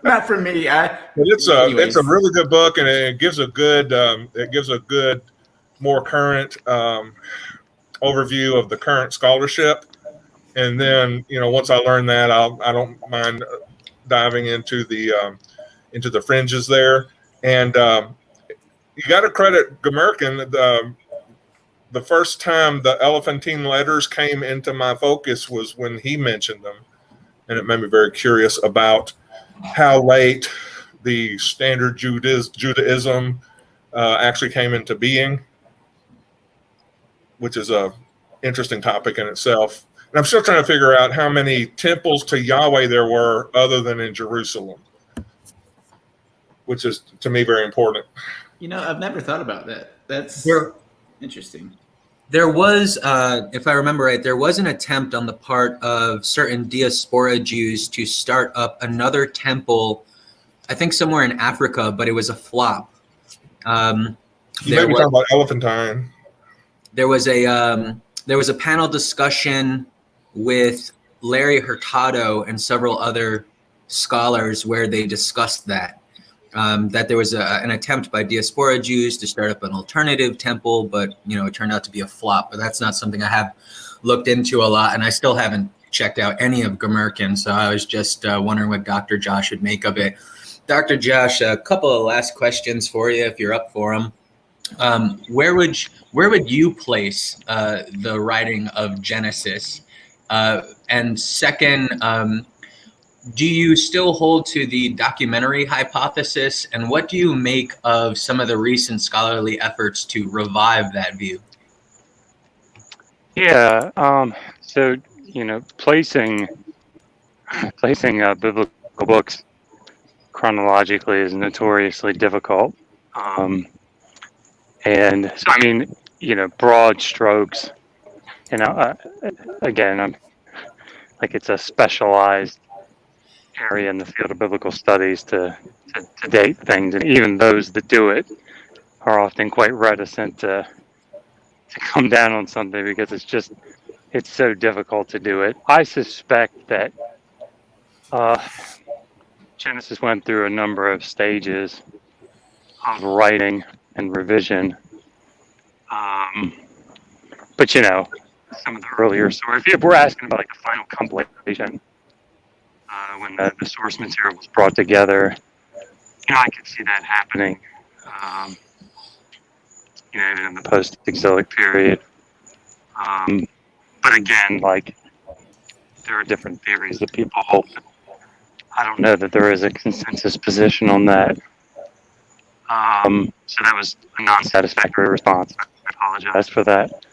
Not for me. But it's a really good book, and it gives a good more current overview of the current scholarship. And then, once I learn that, I don't mind diving into the fringes there. And you got to credit Gmerkin. The first time the Elephantine letters came into my focus was when he mentioned them, and it made me very curious about how late the standard Judaism actually came into being, which is a interesting topic in itself. And I'm still trying to figure out how many temples to Yahweh there were other than in Jerusalem, which is, to me, very important. I've never thought about that. That's interesting. There was, if I remember right, there was an attempt on the part of certain diaspora Jews to start up another temple, I think somewhere in Africa, but it was a flop. You may be talking about Elephantine. There was a panel discussion with Larry Hurtado and several other scholars where they discussed that there was an attempt by diaspora Jews to start up an alternative temple, but it turned out to be a flop. But that's not something I have looked into a lot, and I still haven't checked out any of Gmerkin. So I was just wondering what Dr. Josh would make of it. Dr. Josh, a couple of last questions for you, if you're up for them. Where would you place the writing of Genesis? And second, do you still hold to the documentary hypothesis? And what do you make of some of the recent scholarly efforts to revive that view? Yeah. So, placing biblical books chronologically is notoriously difficult. And so, broad strokes, again, I'm like, it's a specialized area in the field of biblical studies to date things. And even those that do it are often quite reticent to come down on something because it's so difficult to do it. I suspect that Genesis went through a number of stages of writing and revision. But some of the earlier stories, if we're asking about like the final compilation, when the source material was brought together, I could see that happening, even in the post-exilic period. But again, like, there are different theories that people hold. I don't know that there is a consensus position on that. So that was a non-satisfactory response. I apologize for that.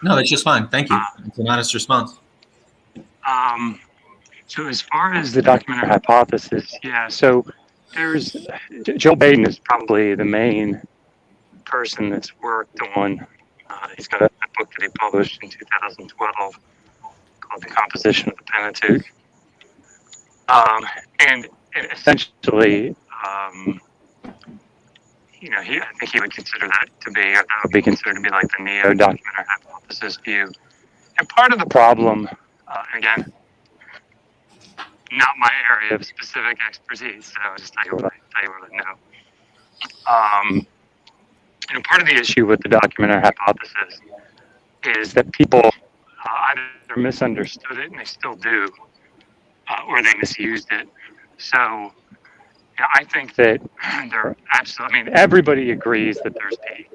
No, it's just fine. Thank you. It's an honest response. So as far as the documentary hypothesis, so there's Joel Baden is probably the main person that's worked on. He's got a book that he published in 2012 called The Composition of the Pentateuch. And essentially, I think he would consider that to be, or that would be considered to be like the neo-documentary hypothesis view. And part of the problem, again, not my area of specific expertise, so I'll just tell you what I know. Part of the issue with the documentary hypothesis is that people either misunderstood it, and they still do, or they misused it. So I think that there absolutely, everybody agrees that there's P,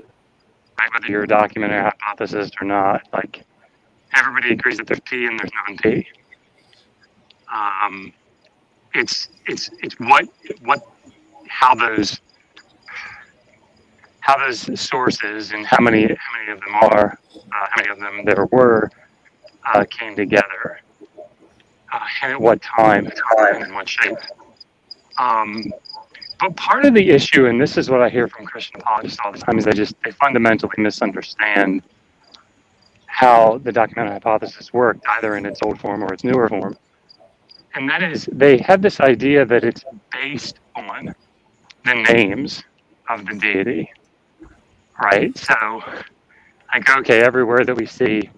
right? Whether you're a documentary hypothesis or not, like, everybody agrees that there's P and there's non-P. It's how those sources and how many of them are, how many of them there were, came together, and at what time and in what shape. But part of the issue, and this is what I hear from Christian apologists all the time, is they fundamentally misunderstand how the documentary hypothesis worked, either in its old form or its newer form. And that is, they have this idea that it's based on the names of the deity, right? So, like, okay, everywhere that we see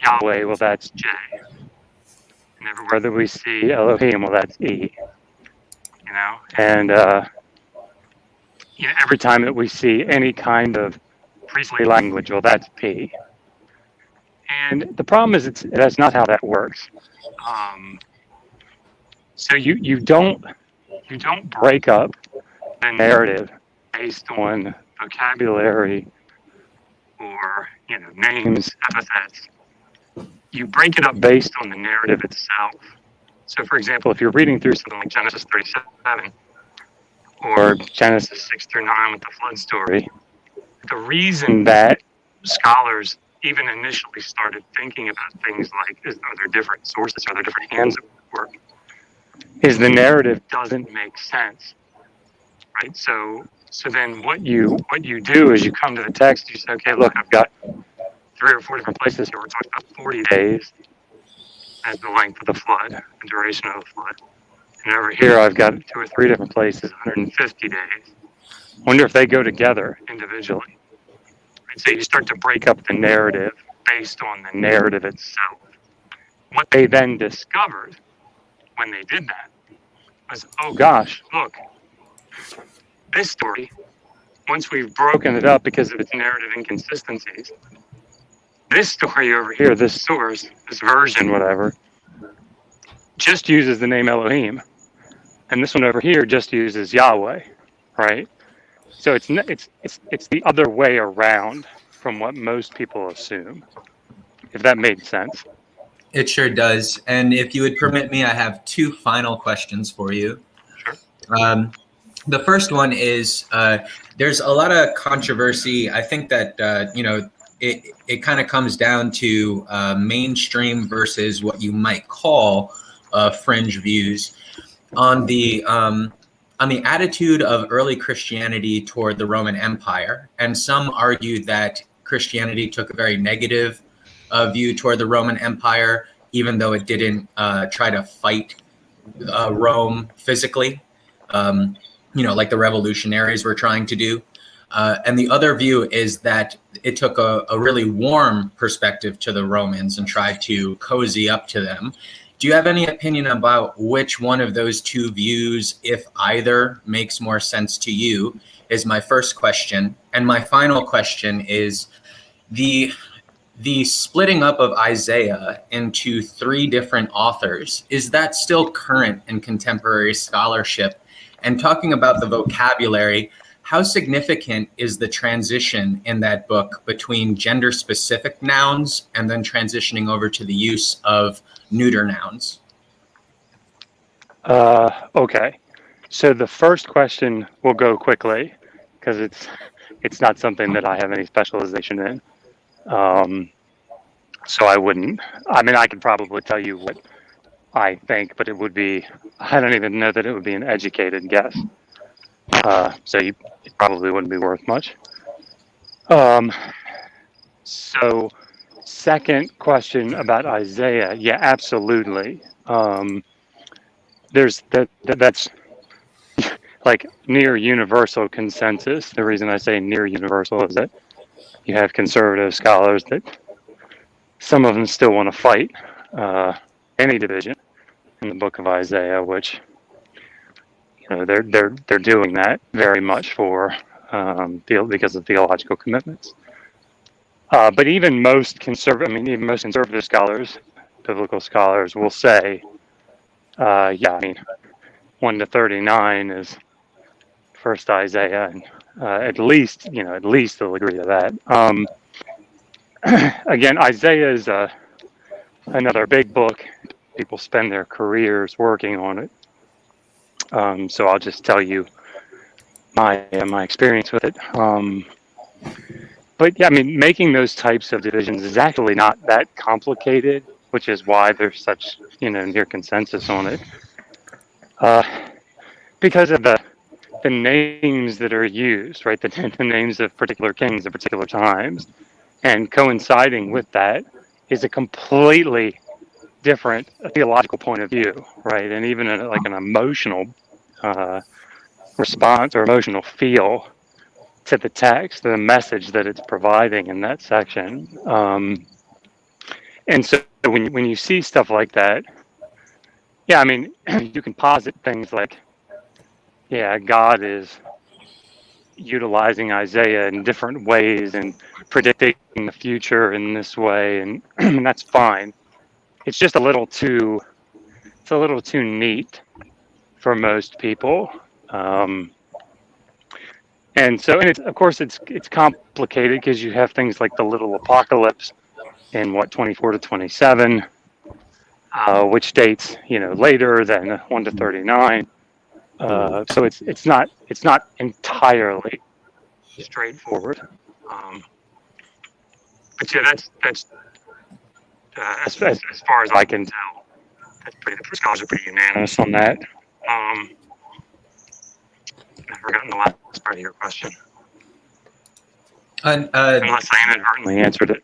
Yahweh, well, that's J. And everywhere that we see Elohim, well, that's E. You know, and every time that we see any kind of priestly language, well, that's P. And the problem is, that's not how that works. So you don't break up the narrative based on vocabulary or names, epithets. You break it up based on the narrative itself. So, for example, if you're reading through something like Genesis 37 or Genesis 6 through 9 with the flood story, the reason that scholars even initially started thinking about things like, are there different sources, are there different hands at work, is the narrative doesn't make sense, right? So then what you do is you come to the text, you say, okay, look, I've got 3 or 4 different places here. We're talking about 40 days as the length of the flood, the duration of the flood. And over here, I've got 2 or 3 different places, 150 days. Wonder if they go together individually. Right? So you start to break up the narrative based on the narrative itself. What they then discovered when they did that was, oh gosh, look, this story, once we've broken it up because of its narrative inconsistencies, this story over here, this source, this version, whatever, just uses the name Elohim, and this one over here just uses Yahweh, right? So it's the other way around from what most people assume, if that made sense. It sure does. And if you would permit me, I have 2 final questions for you. Sure. The first one is there's a lot of controversy. I think that it kind of comes down to mainstream versus what you might call fringe views on the attitude of early Christianity toward the Roman Empire. And some argue that Christianity took a very negative view toward the Roman Empire, even though it didn't try to fight Rome physically, like the revolutionaries were trying to do. And the other view is that it took a really warm perspective to the Romans and tried to cozy up to them. Do you have any opinion about which one of those 2 views, if either, makes more sense to you, is my first question. And my final question is the splitting up of Isaiah into 3 different authors. Is that still current in contemporary scholarship? And talking about the vocabulary, how significant is the transition in that book between gender-specific nouns and then transitioning over to the use of neuter nouns? Okay. So the first question will go quickly because it's not something that I have any specialization in. So I wouldn't. I mean, I could probably tell you what I think, but I don't even know that it would be an educated guess. So it probably wouldn't be worth much. So second question about Isaiah. Yeah, absolutely. That's like near universal consensus. The reason I say near universal is that you have conservative scholars that some of them still want to fight any division in the book of Isaiah, which they're doing that very much for because of theological commitments. But even most conservative scholars, biblical scholars, will say, 1 to 39 is first Isaiah, and at least they'll agree to that. Again, Isaiah is another big book. People spend their careers working on it. So I'll just tell you my experience with it. But yeah, I mean, making those types of divisions is actually not that complicated, which is why there's such near consensus on it. Because of the names that are used, right? The names of particular kings at particular times, and coinciding with that is a completely different theological point of view, right? And even like an emotional response or emotional feel to the text, the message that it's providing in that section. And so when you see stuff like that, yeah, I mean, you can posit things like, yeah, God is utilizing Isaiah in different ways and predicting the future in this way, and that's fine. It's just a little too neat for most people. And so, and of course, it's complicated because you have things like the little apocalypse in 24 to 27, which dates later than 1 to 39. So it's not entirely straightforward. But yeah, that's as far as I can tell, the scholars are pretty unanimous on that. I've forgotten the last part of your question. Unless I inadvertently answered it.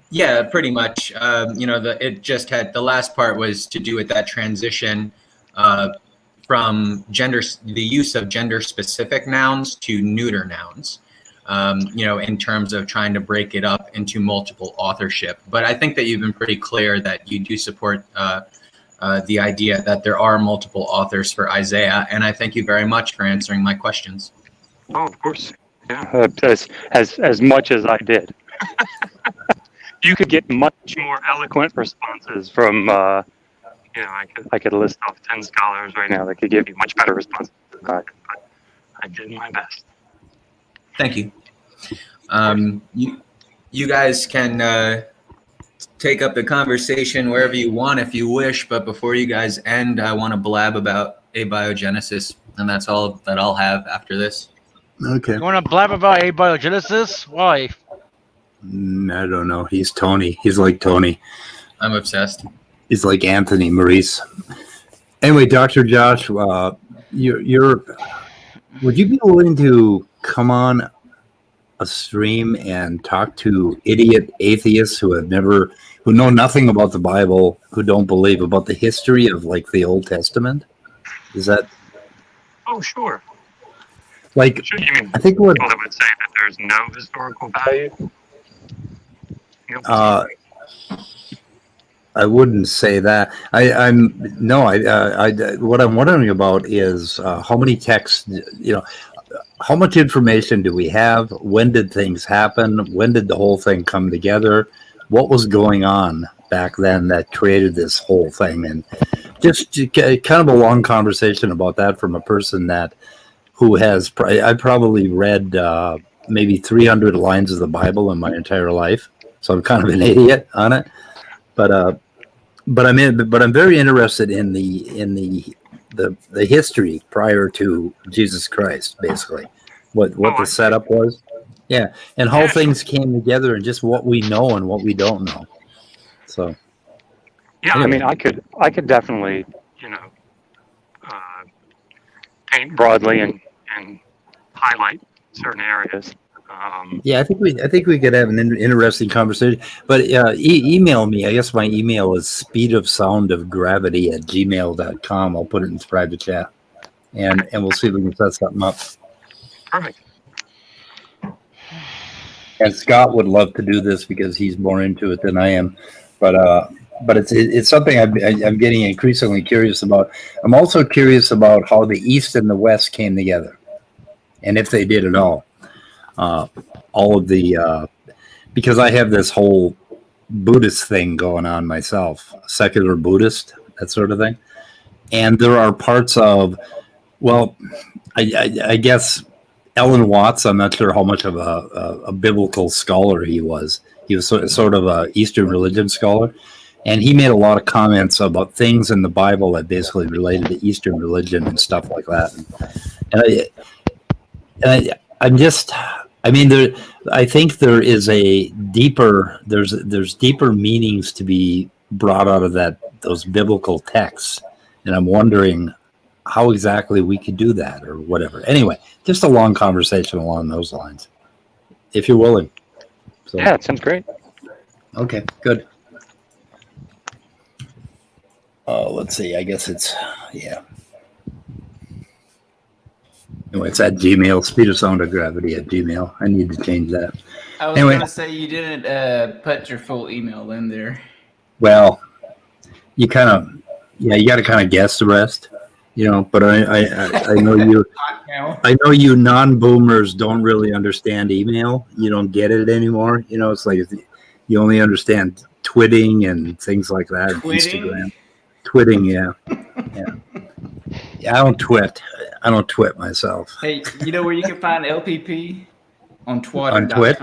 Yeah, pretty much. It just had the last part was to do with that transition from the use of gender-specific nouns to neuter nouns. In terms of trying to break it up into multiple authorship. But I think that you've been pretty clear that you do support the idea that there are multiple authors for Isaiah, and I thank you very much for answering my questions. Oh, of course. Yeah, as much as I did. You could get much more eloquent responses from, I could list off 10 scholars right now that could give you much better responses than I could, but I did my best. Thank you. You guys can take up the conversation wherever you want if you wish, but before you guys end, I want to blab about abiogenesis, and that's all that I'll have after this. Okay. You want to blab about abiogenesis? Why? I don't know. He's Tony. He's like Tony. I'm obsessed. He's like Anthony Maurice. Anyway, Dr. Josh, would you be willing to come on a stream and talk to idiot atheists who know nothing about the Bible, who don't believe about the history of like the Old Testament? Is that? Oh, sure. Like, sure, you mean I think people that would say that there's no historical value. I wouldn't say that. What I'm wondering about is how many texts, how much information do we have? When did things happen? When did the whole thing come together? What was going on back then that created this whole thing? And just kind of a long conversation about that from a person who has, I probably read maybe 300 lines of the Bible in my entire life. So I'm kind of an idiot on it. But I'm very interested in the history prior to Jesus Christ, basically, what the setup was, yeah, and how things came together, and just what we know and what we don't know. So, yeah, anyway. I mean, I could definitely, paint broadly and highlight certain areas. Yeah, I think we could have an interesting conversation. But email me. I guess my email is speedofsoundofgravity@gmail.com. I'll put it in the private chat, and we'll see if we can set something up. Perfect. And Scott would love to do this because he's more into it than I am. But it's something I'm getting increasingly curious about. I'm also curious about how the East and the West came together, and if they did at all. All of the because I have this whole Buddhist thing going on myself, secular Buddhist, that sort of thing, and there are parts of, well, I guess Ellen Watts, I'm not sure how much of a biblical scholar he was. He was sort of a Eastern religion scholar, and he made a lot of comments about things in the Bible that basically related to Eastern religion and stuff like that. I think there is there's deeper meanings to be brought out of those biblical texts, and I'm wondering how exactly we could do that or whatever. Anyway, just a long conversation along those lines, if you're willing. So, yeah, it sounds great. Okay, good. Let's see. I guess it's, yeah. Anyway, it's at Gmail. Speed of sound of gravity at Gmail. I need to change that. I was Anyway. going to say you didn't put your full email in there. Well, you got to kind of guess the rest, But I know you. I know you non-boomers don't really understand email. You don't get it anymore. It's like you only understand twitting and things like that. Instagram, twitting, yeah. I don't twit. I don't twit myself. Hey, you know where you can find LPP? On Twitter. On Twit?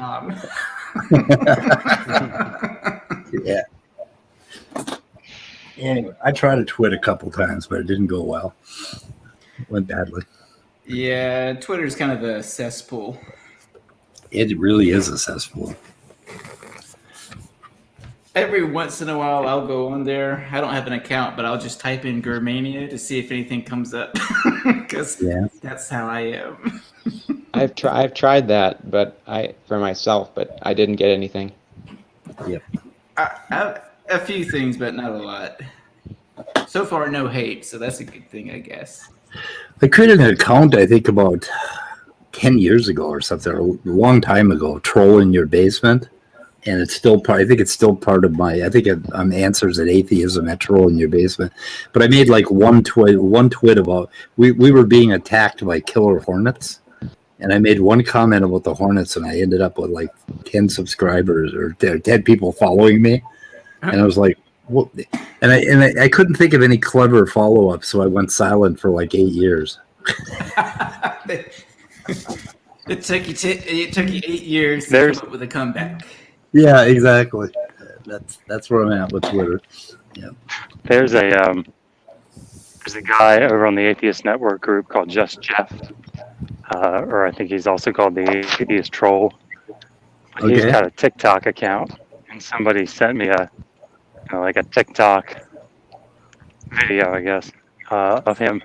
Yeah. Anyway, I tried to twit a couple times, but it didn't go well. It went badly. Yeah, Twitter's kind of a cesspool. It really is a cesspool. Every once in a while, I'll go on there. I don't have an account, but I'll just type in Grrmania to see if anything comes up. Because that's how I am. I've tried that, but for myself, but I didn't get anything. Yep. A few things, but not a lot. So far, no hate, so that's a good thing, I guess. I created an account, I think, about 10 years ago or something, a long time ago, trolling your basement. And it's still part. I think it's still part of my. I think I'm answers at atheism at troll in your basement. But I made like one twit about we were being attacked by killer hornets, and I made one comment about the hornets, and I ended up with like 10 subscribers or 10 people following me, and I was like, what? And I couldn't think of any clever follow up, so I went silent for like 8 years. It took you 8 years to come up with a comeback. Yeah, exactly. That's where I'm at with Twitter. Yeah. There's a guy over on the Atheist Network group called Just Jeff, or I think he's also called the Atheist Troll. But he's got a TikTok account, and somebody sent me a TikTok video, I guess, of him.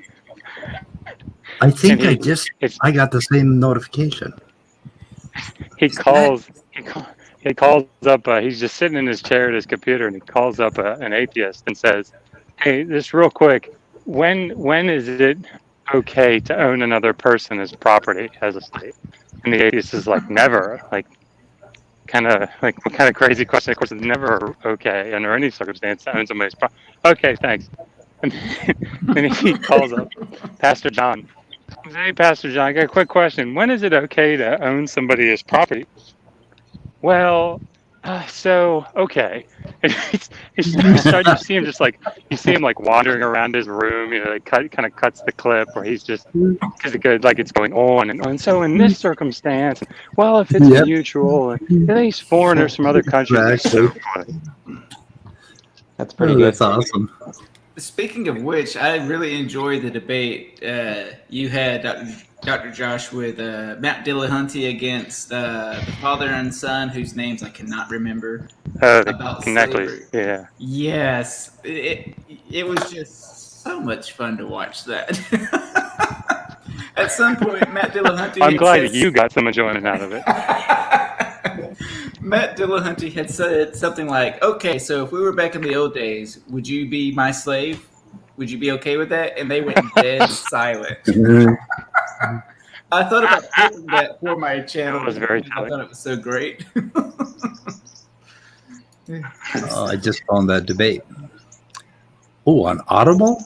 I think I got the same notification. He calls up, he's just sitting in his chair at his computer, and he calls up an atheist and says, hey, just real quick, when is it okay to own another person as property, as a state? And the atheist is like, never. Like, what kind of crazy question? Of course, it's never okay under any circumstance to own somebody's property. Okay, thanks. And then he calls up Pastor John. Hey, Pastor John, I got a quick question. When is it okay to own somebody as property? Well, okay. You see him wandering around his room. Kind of cuts the clip where he's just it's going on and so in this circumstance, well, if it's mutual, and these foreigners from other countries. Exactly. That's pretty good. That's awesome. Speaking of which, I really enjoyed the debate. You had Dr. Josh with Matt Dillahunty against the father and son, whose names I cannot remember. About Knechtle, yeah. Yes, it was just so much fun to watch that. At some point, Matt Dillahunty. I'm glad you got some enjoyment out of it. Matt Dillahunty had said something like, okay, so if we were back in the old days, would you be my slave? Would you be okay with that? And they went dead silent. I thought about putting that for my channel. It was very I thought it was so great. I just found that debate. Oh, on Audible?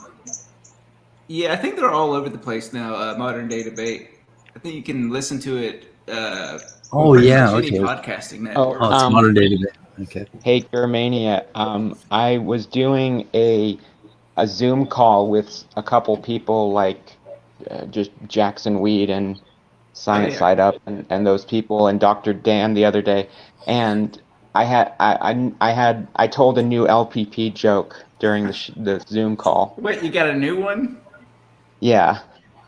Yeah, I think they're all over the place now, modern day debate. I think you can listen to it. Okay. Podcasting network. It's modern day debate. Okay. Hey, Grrmania, I was doing a Zoom call with a couple people like just Jackson Weed and Science Side Up and those people and Dr. Dan the other day, and I told a new LPP joke during the Zoom call. Wait, you got a new one? Yeah.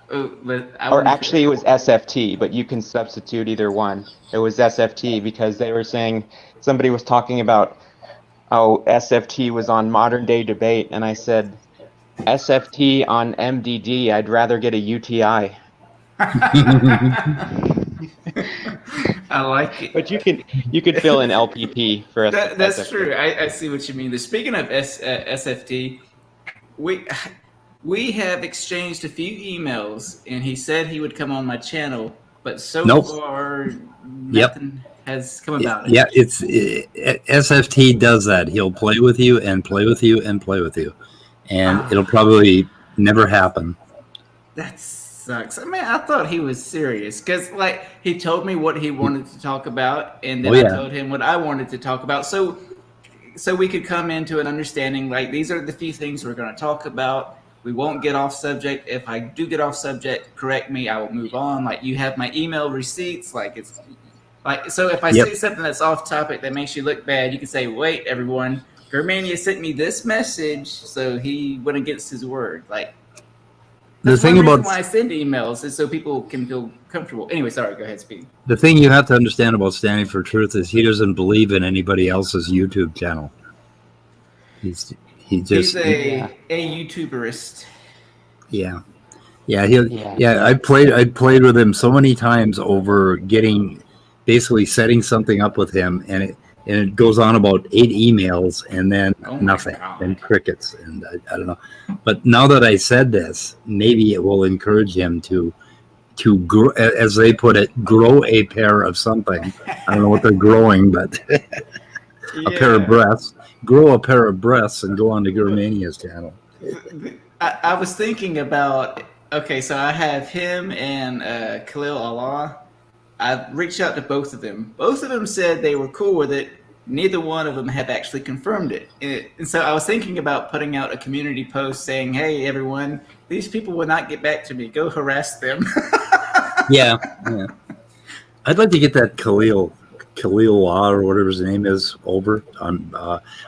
Or actually, it was SFT, but you can substitute either one. It was SFT because they were saying somebody was talking about SFT was on modern day debate, and I said SFT on MDD. I'd rather get a UTI. I like it. But you could fill in LPP for that's SFT. true. I see what you mean. Speaking of SFT, We have exchanged a few emails, and he said he would come on my channel, but so far nothing has come about it. Yeah, SFT does that. He'll play with you and play with you and play with you, and it'll probably never happen. That sucks. I mean, I thought he was serious because, like, he told me what he wanted to talk about, and then I told him what I wanted to talk about. So we could come into an understanding. Like, these are the few things we're going to talk about. We won't get off subject. If I do get off subject, correct me. I will move on. Like, you have my email receipts. Like, it's like, so if I say something that's off topic that makes you look bad, you can say, "Wait, everyone, Germania sent me this message," so he went against his word. Like, that's the thing about why I send emails is so people can feel comfortable. Anyway, sorry. Go ahead, speak. The thing you have to understand about Standing for Truth is he doesn't believe in anybody else's YouTube channel. He's a YouTuberist. Yeah. I played with him so many times over basically setting something up with him, and it goes on about 8 emails and then nothing, and crickets, and I don't know. But now that I said this, maybe it will encourage him to grow, as they put it, grow a pair of something. I don't know what they're growing, but a pair of breasts. Grow a pair of breasts and go on to Germania's channel. I was thinking about, okay, so I have him and Khalil Allah. I reached out to both of them. Both of them said they were cool with it. Neither one of them have actually confirmed it. And so I was thinking about putting out a community post saying, "Hey, everyone, these people will not get back to me. Go harass them." Yeah. I'd like to get that Khalil or whatever his name is over on.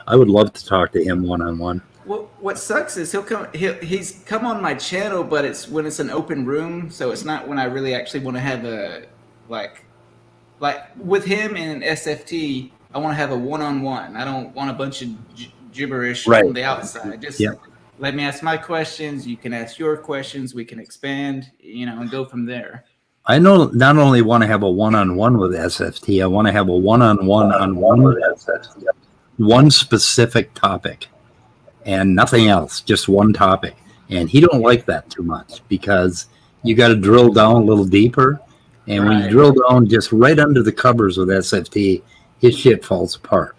I would love to talk to him one-on-one. Well, what sucks is he's come on my channel, but it's when it's an open room, so it's not when I really actually want to have a like with him and SFT. I want to have a one-on-one. I don't want a bunch of gibberish on the outside. Just let me ask my questions. You can ask your questions. We can expand, and go from there. I not only want to have a one-on-one with SFT, I want to have a one-on-one with SFT. One specific topic and nothing else, just one topic. And he don't like that too much because you got to drill down a little deeper. And when you drill down just right under the covers with SFT, his shit falls apart.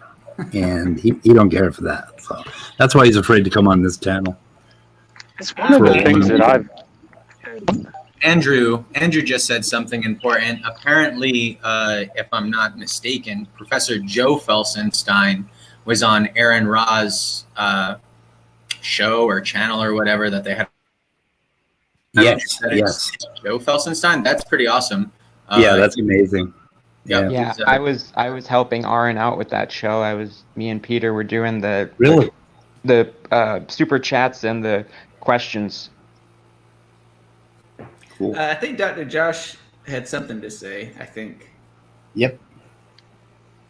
And he don't care for that. So that's why he's afraid to come on this channel. It's one of the things that I've... Andrew just said something important. Apparently, if I'm not mistaken, Professor Joe Felsenstein was on Aaron Ra's show or channel or whatever that they had. Yes. Joe Felsenstein. That's pretty awesome. Yeah, that's amazing. Yeah, I was helping Aaron out with that show. Me and Peter were doing the super chats and the questions. Cool. I think Dr. Josh had something to say, I think. Yep.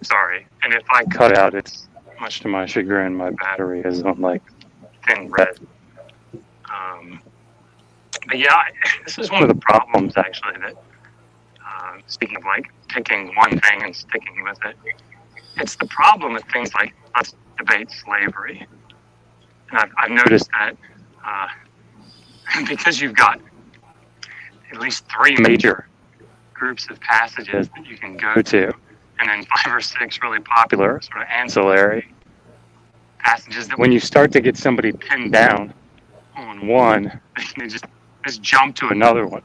Sorry. And if I cut out, it's much to my chagrin. My battery is on like thin red. But yeah, this is one of the problems actually that, speaking of like picking one thing and sticking with it, it's the problem with things like let's debate slavery. And I've noticed that because you've got at least 3 major groups of passages that you can go to, and then 5 or 6 really popular sort of ancillary passages that when you start to get somebody pinned down on one, they just jump to another one.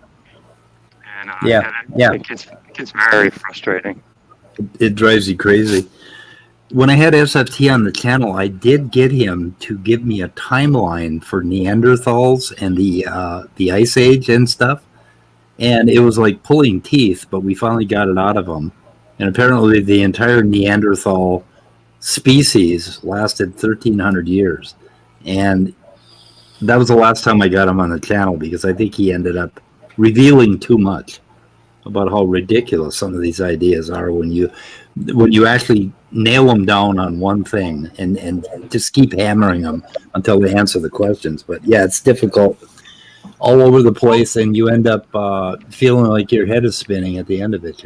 And it gets very frustrating. It drives you crazy. When I had SFT on the channel, I did get him to give me a timeline for Neanderthals and the Ice Age and stuff. And it was like pulling teeth, but we finally got it out of him. And apparently the entire Neanderthal species lasted 1,300 years. And that was the last time I got him on the channel because I think he ended up revealing too much about how ridiculous some of these ideas are when you actually nail them down on one thing and just keep hammering them until they answer the questions. But yeah, it's difficult all over the place, and you end up feeling like your head is spinning at the end of it,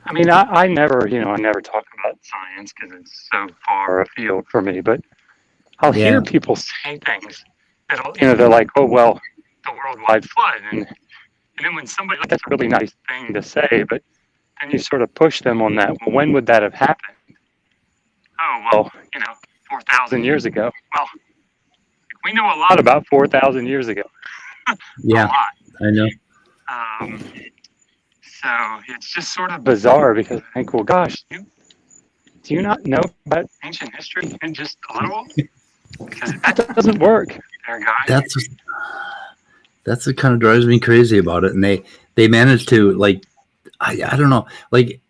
I mean, I never talk about science because it's so far afield for me, but I'll hear people say things they're like, oh, well, the worldwide flood. And then when somebody, like, that's a really nice thing to say, but then you sort of push them on that. Well, when would that have happened? Oh, well, 4,000 years ago. Well, we know a lot about 4,000 years ago. Yeah, a lot. I know. So it's just sort of bizarre because I think, well, gosh, do you not know about ancient history in just a little? Because that doesn't work, there, guys. That's what kind of drives me crazy about it. And they managed to, like, I don't know, like,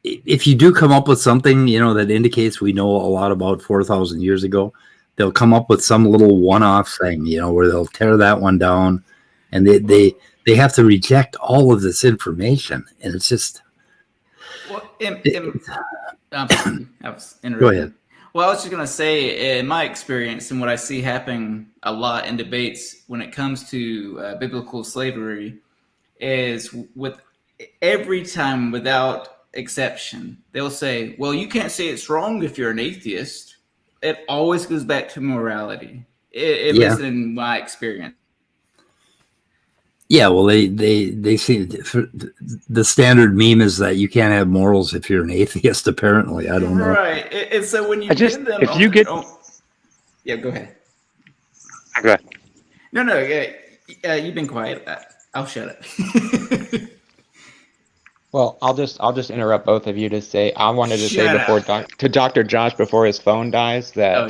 if you do come up with something, that indicates we know a lot about 4,000 years ago, they'll come up with some little one-off thing, where they'll tear that one down, and they have to reject all of this information, and it's just. Well, I was interrupting. Go ahead. Well, I was just going to say, in my experience and what I see happening a lot in debates when it comes to biblical slavery is with every time without exception, they'll say, well, you can't say it's wrong if you're an atheist. It always goes back to morality, at least in my experience. Yeah, well, they see the standard meme is that you can't have morals if you're an atheist. Apparently, I don't know. Right, and so when you give them, yeah, go ahead. Go ahead. No, you've been quiet. I'll shut up. Well, I'll just interrupt both of you to say I wanted to say to Dr. Josh before his phone dies that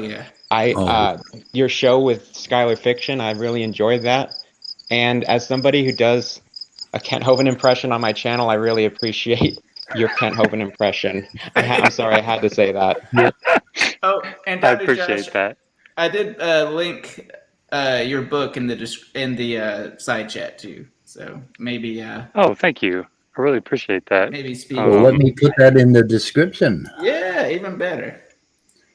your show with Skylar Fiction, I really enjoyed that. And as somebody who does a Kent Hovind impression on my channel, I really appreciate your Kent Hovind impression. I'm sorry, I had to say that. Oh, and I Dr. appreciate Josh, that. I did link your book in the side chat too. So maybe. Oh, thank you. I really appreciate that. Maybe speak. Well, let me put that in the description. Yeah, even better.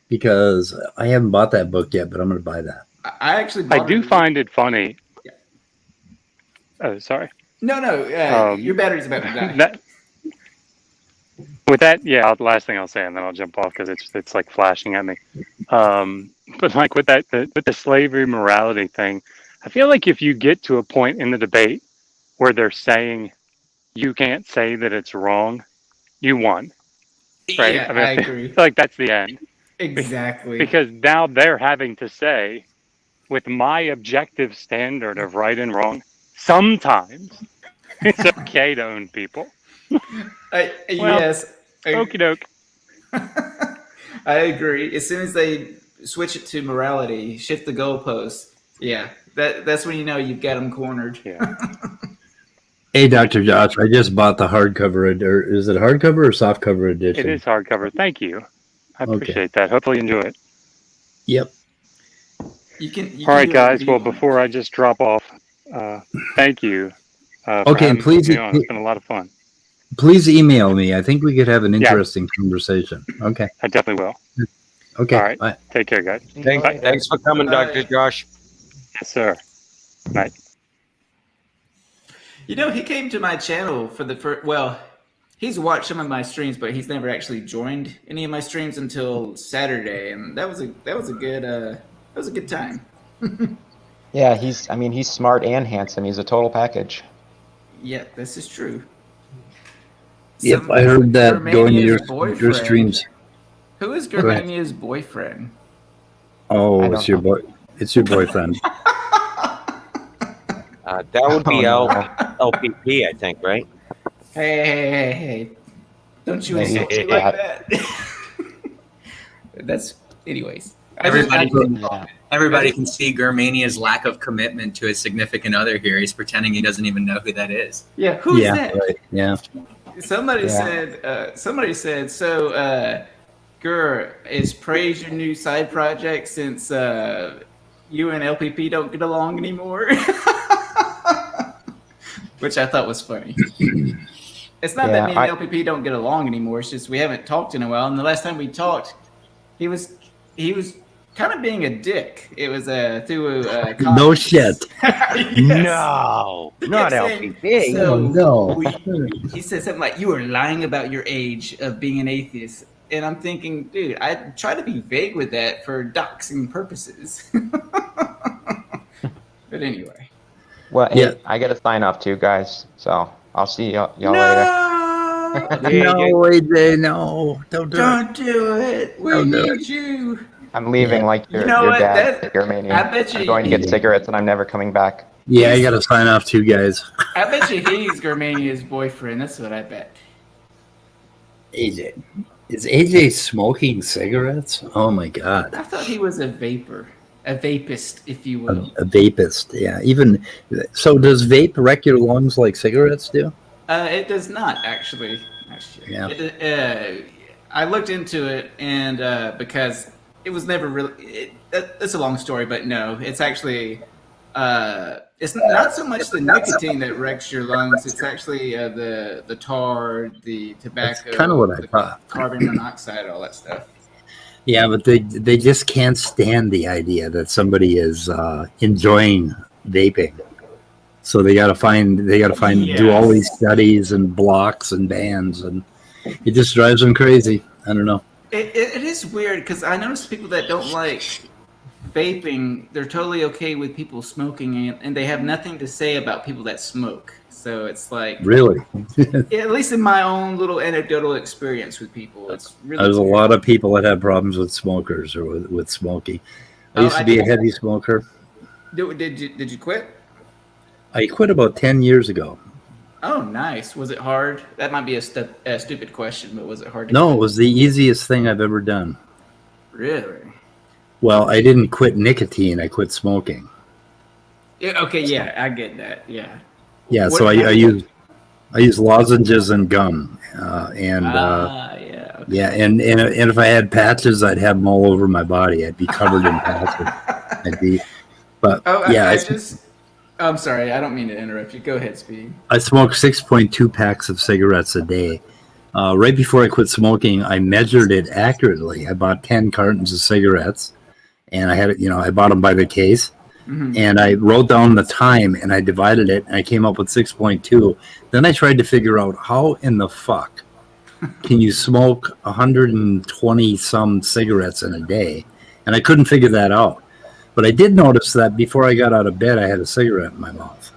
Because I haven't bought that book yet, but I'm going to buy that. I actually. I do find it funny. Yeah. Oh, sorry. No. Your battery's about to die. With that, the last thing I'll say, and then I'll jump off because it's like flashing at me. But like with that, with the slavery morality thing, I feel like if you get to a point in the debate where they're saying you can't say that it's wrong, you won. Right? Yeah, I agree. I feel like that's the end. Exactly. Because now they're having to say, with my objective standard of right and wrong, sometimes it's okay to own people. Yes. Okie doke. I agree. As soon as they switch it to morality, shift the goalposts, that's when you know you've got them cornered. Yeah. Hey, Dr. Josh, I just bought the hardcover. Or is it hardcover or softcover edition? It is hardcover. Thank you. I appreciate that. Hopefully you enjoy it. Yep. All right, guys. Well, before I just drop off, thank you. Okay, and please, it's been a lot of fun. Please email me. I think we could have an interesting conversation. Okay. I definitely will. Okay. All right. Bye. Take care, guys. Thanks for coming, Dr. Josh. Yes, sir. Night. He came to my channel for the first. Well, he's watched some of my streams, but he's never actually joined any of my streams until Saturday, and that was a good time. Yeah, he's smart and handsome. He's a total package. Yeah, this is true. Yep, I heard that going to your streams. Who is Germania's boyfriend? Oh, it's your boy. It's your boyfriend. That would be LPP, I think, right? Hey! Don't you insult me like that? That's, anyways. Everybody can see Germania's lack of commitment to his significant other here. He's pretending he doesn't even know who that is. Yeah, who's that? Right. Yeah. Somebody said, so Grr, is Praise your new side project since you and LPP don't get along anymore? Which I thought was funny. It's not that me and LPP don't get along anymore. It's just we haven't talked in a while. And the last time we talked, he was kind of being a dick. It was through no shit. Yes. No, not LPP. So no. He said something like, "You were lying about your age of being an atheist," and I'm thinking, dude, I try to be vague with that for doxing purposes. But anyway. Well, hey, I got to sign off too, guys. So I'll see y'all later. No, AJ, no. Don't do it. We need you. I'm leaving like your dad, Cigarmania. I bet you. I'm going to get cigarettes and I'm never coming back. Yeah, I got to sign off too, guys. I bet you he's Germania's boyfriend. That's what I bet. AJ. Is AJ smoking cigarettes? Oh, my God. I thought he was a vapist, if you will. A vapist, yeah. Even so, does vape wreck your lungs like cigarettes do? It does not, actually. Yeah. I looked into it, and because it was never really... It's a long story, but no. It's actually... it's not so much the nicotine that wrecks your lungs. It's actually the tar, the tobacco, That's kind of what I thought. Carbon monoxide, all that stuff. Yeah, but they just can't stand the idea that somebody is enjoying vaping. So they gotta find do all these studies and blocks and bans, and it just drives them crazy. I don't know. It is weird because I notice people that don't like vaping, they're totally okay with people smoking, and they have nothing to say about people that smoke. So it's like really, at least in my own little anecdotal experience with people, it's really there's weird. a lot of people that have problems with smokers or with smoking. I used to be a heavy smoker. Did you quit? I quit about 10 years ago. Oh, nice. Was it hard? That might be a stupid question, but was it hard to No, quit? it was the easiest thing I've ever done. Really? Well, I didn't quit nicotine. I quit smoking. Yeah. Okay. Yeah, I get that. Yeah. Yeah. What So I happened? use lozenges and gum, and yeah. Okay. yeah, and if I had patches, I'd have them all over my body. I'd be covered in patches. I'm sorry. I don't mean to interrupt you. Go ahead, Speed. I smoked 6.2 packs of cigarettes a day. Right before I quit smoking, I measured it accurately. I bought 10 cartons of cigarettes, and I had it. I bought them by the case, and I wrote down the time, and I divided it, and I came up with 6.2. Then I tried to figure out how in the fuck can you smoke 120 some cigarettes in a day, and I couldn't figure that out. But I did notice that before I got out of bed, I had a cigarette in my mouth.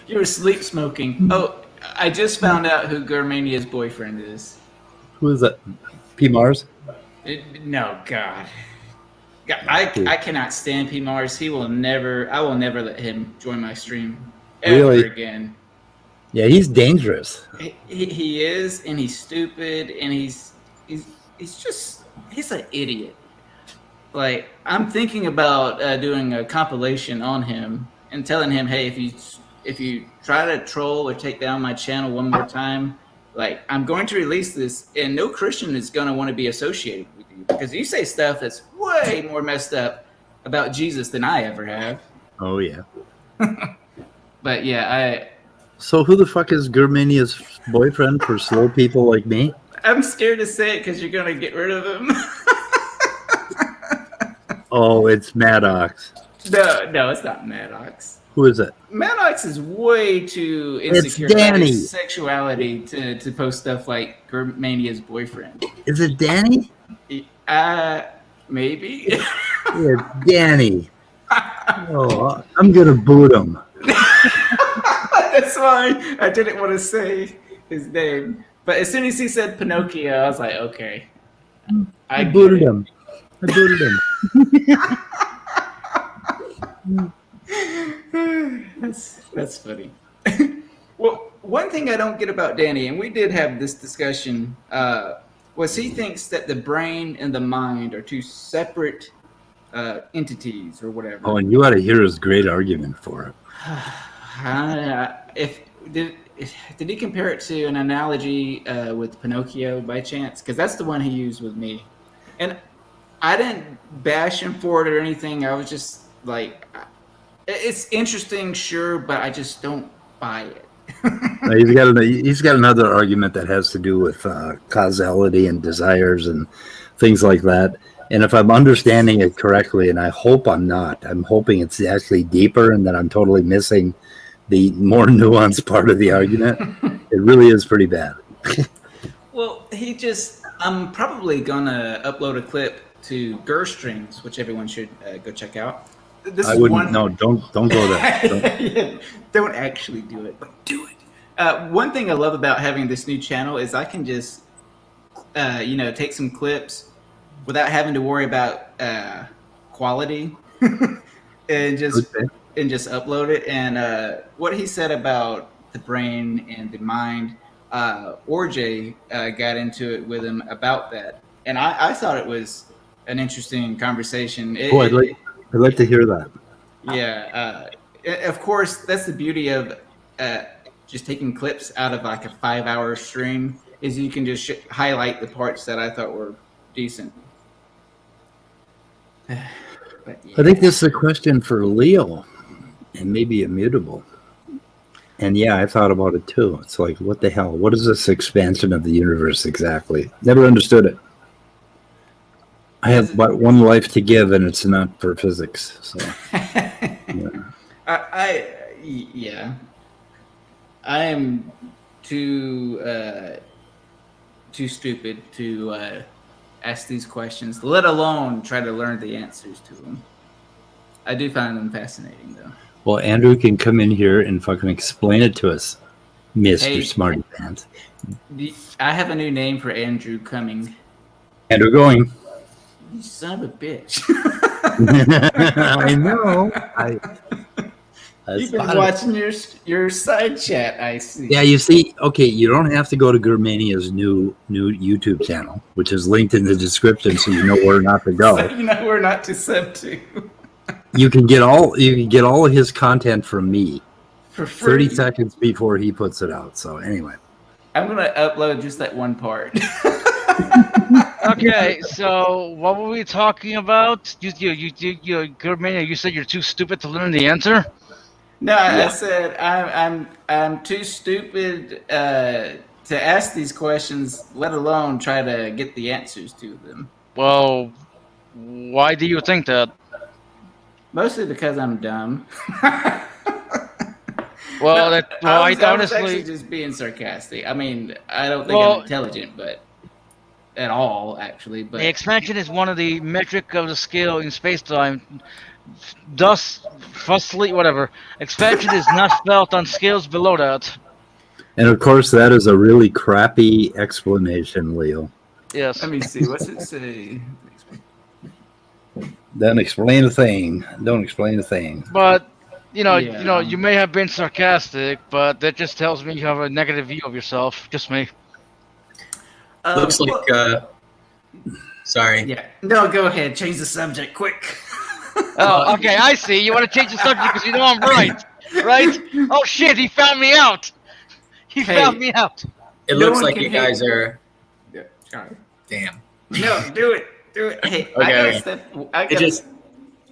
You were sleep smoking. Oh, I just found out who Germania's boyfriend is. Who is that? P. Mars? No, God. I cannot stand P. Mars. I will never let him join my stream ever again. Yeah, he's dangerous. He is, and he's stupid, and he's an idiot. Like, I'm thinking about doing a compilation on him and telling him, hey, if you try to troll or take down my channel one more time, like, I'm going to release this, and no Christian is going to want to be associated with you because you say stuff that's way more messed up about Jesus than I ever have. Oh, yeah. But, yeah, So who the fuck is Germania's boyfriend for slow people like me? I'm scared to say it because you're going to get rid of him. Oh, it's Maddox. No, it's not Maddox. Who is it? Maddox is way too insecure about his sexuality to post stuff like Germania's boyfriend. Is it Danny? Maybe. It's Danny. Oh, I'm gonna boot him. That's why I didn't want to say his name. But as soon as he said Pinocchio, I was like, okay. I booted him. That's funny. Well, one thing I don't get about Danny, and we did have this discussion, was he thinks that the brain and the mind are two separate entities or whatever. Oh, and you ought to hear his great argument for it. Did he compare it to an analogy with Pinocchio by chance? Because that's the one he used with me. And I didn't bash him for it or anything. I was just like, it's interesting, sure, but I just don't buy it. He's got another argument that has to do with causality and desires and things like that. And if I'm understanding it correctly, and I hope I'm not, I'm hoping it's actually deeper and that I'm totally missing the more nuanced part of the argument. It really is pretty bad. Well, I'm probably going to upload a clip to Grr Streams, which everyone should go check out. this I is wouldn't. one. No, don't go there. Don't actually do it, but do it. One thing I love about having this new channel is I can just, take some clips without having to worry about quality, and just upload it. And what he said about the brain and the mind, Orjay got into it with him about that, and I thought it was an interesting conversation. I'd like to hear that. Yeah, of course, that's the beauty of just taking clips out of like a 5-hour stream, is you can just highlight the parts that I thought were decent. But, yeah. I think this is a question for Leo, and maybe Immutable. And yeah, I thought about it too. It's like, what the hell? What is this expansion of the universe exactly? Never understood it. I have but one life to give, and it's not for physics. So, yeah. I am too stupid to ask these questions, let alone try to learn the answers to them. I do find them fascinating, though. Well, Andrew can come in here and fucking explain it to us, Mr. Smarty Pants. I have a new name for Andrew Cumming. Andrew Going. You son of a bitch. I know. You've been watching your side chat, I see. Yeah, you see, okay, you don't have to go to Grrmania's new YouTube channel, which is linked in the description, so you know where not to go. So you know where not to sub to. You can get all of his content from me for free. 30 seconds before he puts it out. So anyway, I'm gonna upload just that one part. Okay, so what were we talking about? You Grrmania, you said you're too stupid to learn the answer. No, I said I'm too stupid to ask these questions, let alone try to get the answers to them. Well, why do you think that? Mostly because I'm dumb. Well, no, I was honestly actually just being sarcastic. I mean, I don't think I'm intelligent, but at all, actually. But the expansion is one of the metric of the scale in space-time. Thus, firstly, whatever. Expansion is not felt on scales below that. and of course that is a really crappy explanation, Leo. Yes. Let me see. What's it say? Don't explain a thing. Don't explain a thing. But you may have been sarcastic, but that just tells me you have a negative view of yourself. Just me. Looks like. Sorry. Yeah. No, go ahead. Change the subject, quick. Oh, okay. I see. You want to change the subject because you know I'm right, right? Oh shit! He found me out. He found me out. It looks like you guys are. Yeah, sorry. Damn. No, do it. Do it. Hey, okay.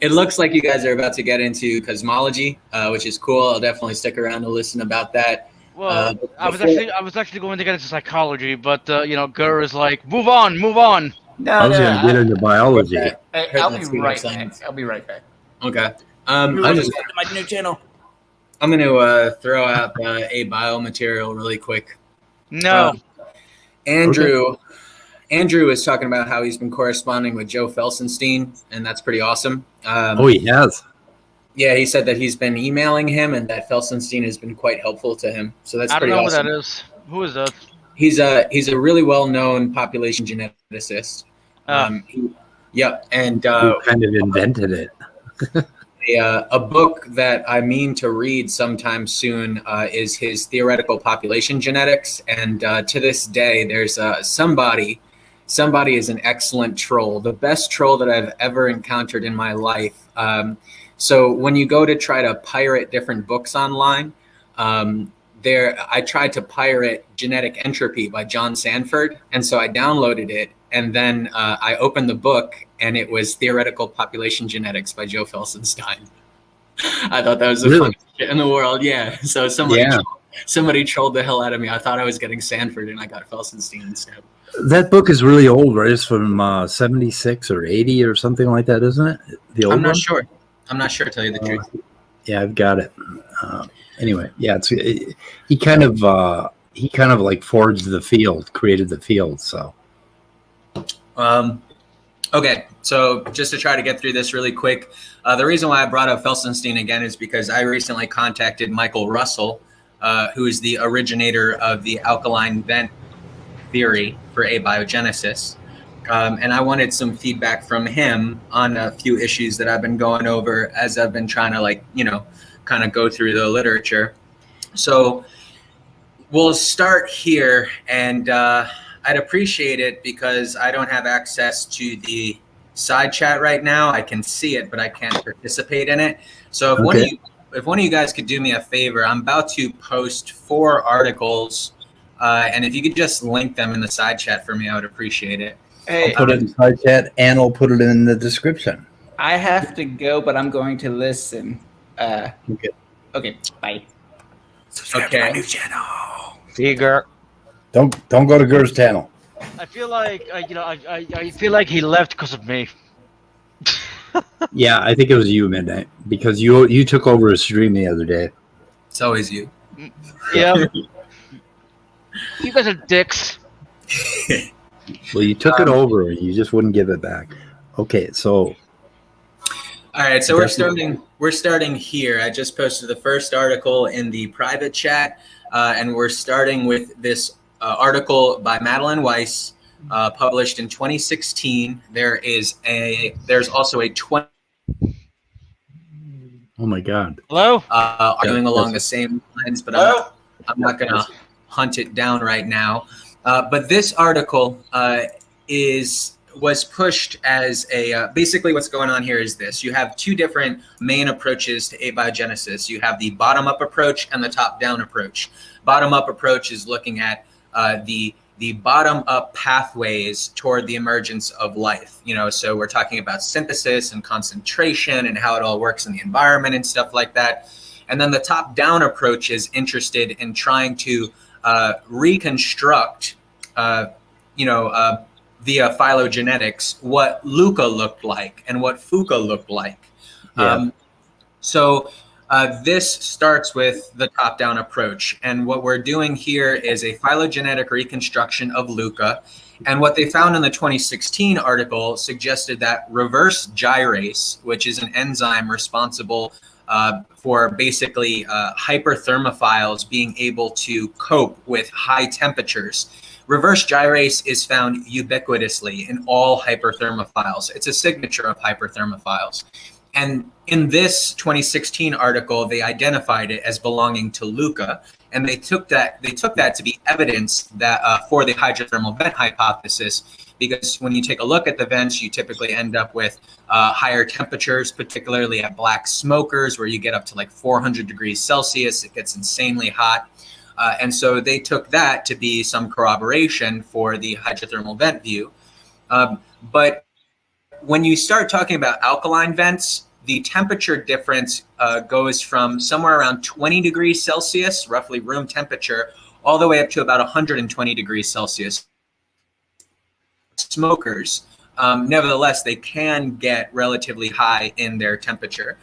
It looks like you guys are about to get into cosmology, which is cool. I'll definitely stick around to listen about that. Well, I was actually going to get into psychology, but Grr is like, move on. No, I was going to get into biology. I'll be right back. I'll be right back. Okay. I just to my new channel. I'm going to throw out a biomaterial really quick. No. Andrew is talking about how he's been corresponding with Joe Felsenstein, and that's pretty awesome. He has. Yeah, he said that he's been emailing him and that Felsenstein has been quite helpful to him. So that's pretty awesome. I don't know who that is. Who is that? He's a really well-known population geneticist. And who kind of invented it. A book that I mean to read sometime soon is his Theoretical Population Genetics, and to this day, there's somebody is an excellent troll, the best troll that I've ever encountered in my life. So when you go to try to pirate different books online, I tried to pirate Genetic Entropy by John Sanford, and so I downloaded it, and then I opened the book, and it was Theoretical Population Genetics by Joe Felsenstein. I thought that was the funniest shit in the world. Yeah. So somebody trolled the hell out of me. I thought I was getting Sanford, and I got Felsenstein instead. That book is really old, right? It's from 76 or 80 or something like that, isn't it? The old I'm not one? sure. I'm not sure, to tell you the truth. Yeah, I've got it. Anyway, yeah, he kind of like forged the field, created the field. So, Okay, so just to try to get through this really quick, the reason why I brought up Felsenstein again is because I recently contacted Michael Russell, who is the originator of the alkaline vent theory for abiogenesis. And I wanted some feedback from him on a few issues that I've been going over as I've been trying to kind of go through the literature. So we'll start here, and I'd appreciate it because I don't have access to the side chat right now. I can see it, but I can't participate in it. So if one of you guys could do me a favor, I'm about to post 4 articles, and if you could just link them in the side chat for me, I would appreciate it. Hey, I'll put it in the side chat, and I'll put it in the description. I have to go, but I'm going to listen. Okay, bye. Subscribe to my new channel. See you, Grr. Don't go to Grr's channel. I feel like I feel like he left because of me. Yeah, I think it was you, Midnight, because you took over a stream the other day. It's always you. Yeah. You guys are dicks. Well, you took it over, and you just wouldn't give it back. Okay, so. All right, so we're starting here. I just posted the first article in the private chat, and we're starting with this article by Madeline Weiss, published in 2016. There's also a 20. Oh my God. Hello. Arguing along the same lines, but I'm not going to hunt it down right now. But this article was pushed as basically what's going on here is this. You have 2 different main approaches to abiogenesis. You have the bottom-up approach and the top-down approach. Bottom-up approach is looking at the bottom-up pathways toward the emergence of life. So we're talking about synthesis and concentration and how it all works in the environment and stuff like that. And then the top-down approach is interested in trying to reconstruct, via phylogenetics, what Luca looked like and what Fuca looked like. Yeah. So this starts with the top-down approach. And what we're doing here is a phylogenetic reconstruction of Luca. And what they found in the 2016 article suggested that reverse gyrase, which is an enzyme responsible for basically hyperthermophiles being able to cope with high temperatures. Reverse gyrase is found ubiquitously in all hyperthermophiles. It's a signature of hyperthermophiles. And in this 2016 article, they identified it as belonging to Luca, and they took that to be evidence that for the hydrothermal vent hypothesis, because when you take a look at the vents, you typically end up with higher temperatures, particularly at black smokers, where you get up to like 400 degrees Celsius. It gets insanely hot. And so they took that to be some corroboration for the hydrothermal vent view. But when you start talking about alkaline vents, the temperature difference goes from somewhere around 20 degrees Celsius, roughly room temperature, all the way up to about 120 degrees Celsius. Smokers, nevertheless, they can get relatively high in their temperature.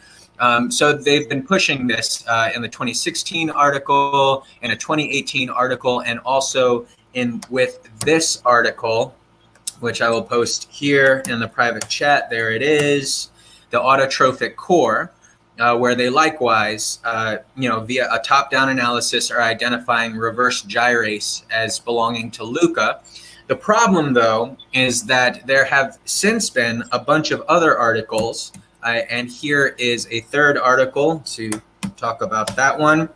So they've been pushing this in the 2016 article, in a 2018 article, and also with this article, which I will post here in the private chat. There it is, the autotrophic core, where they likewise, via a top-down analysis are identifying reverse gyrase as belonging to Luca. The problem, though, is that there have since been a bunch of other articles, and here is a third article to talk about that one.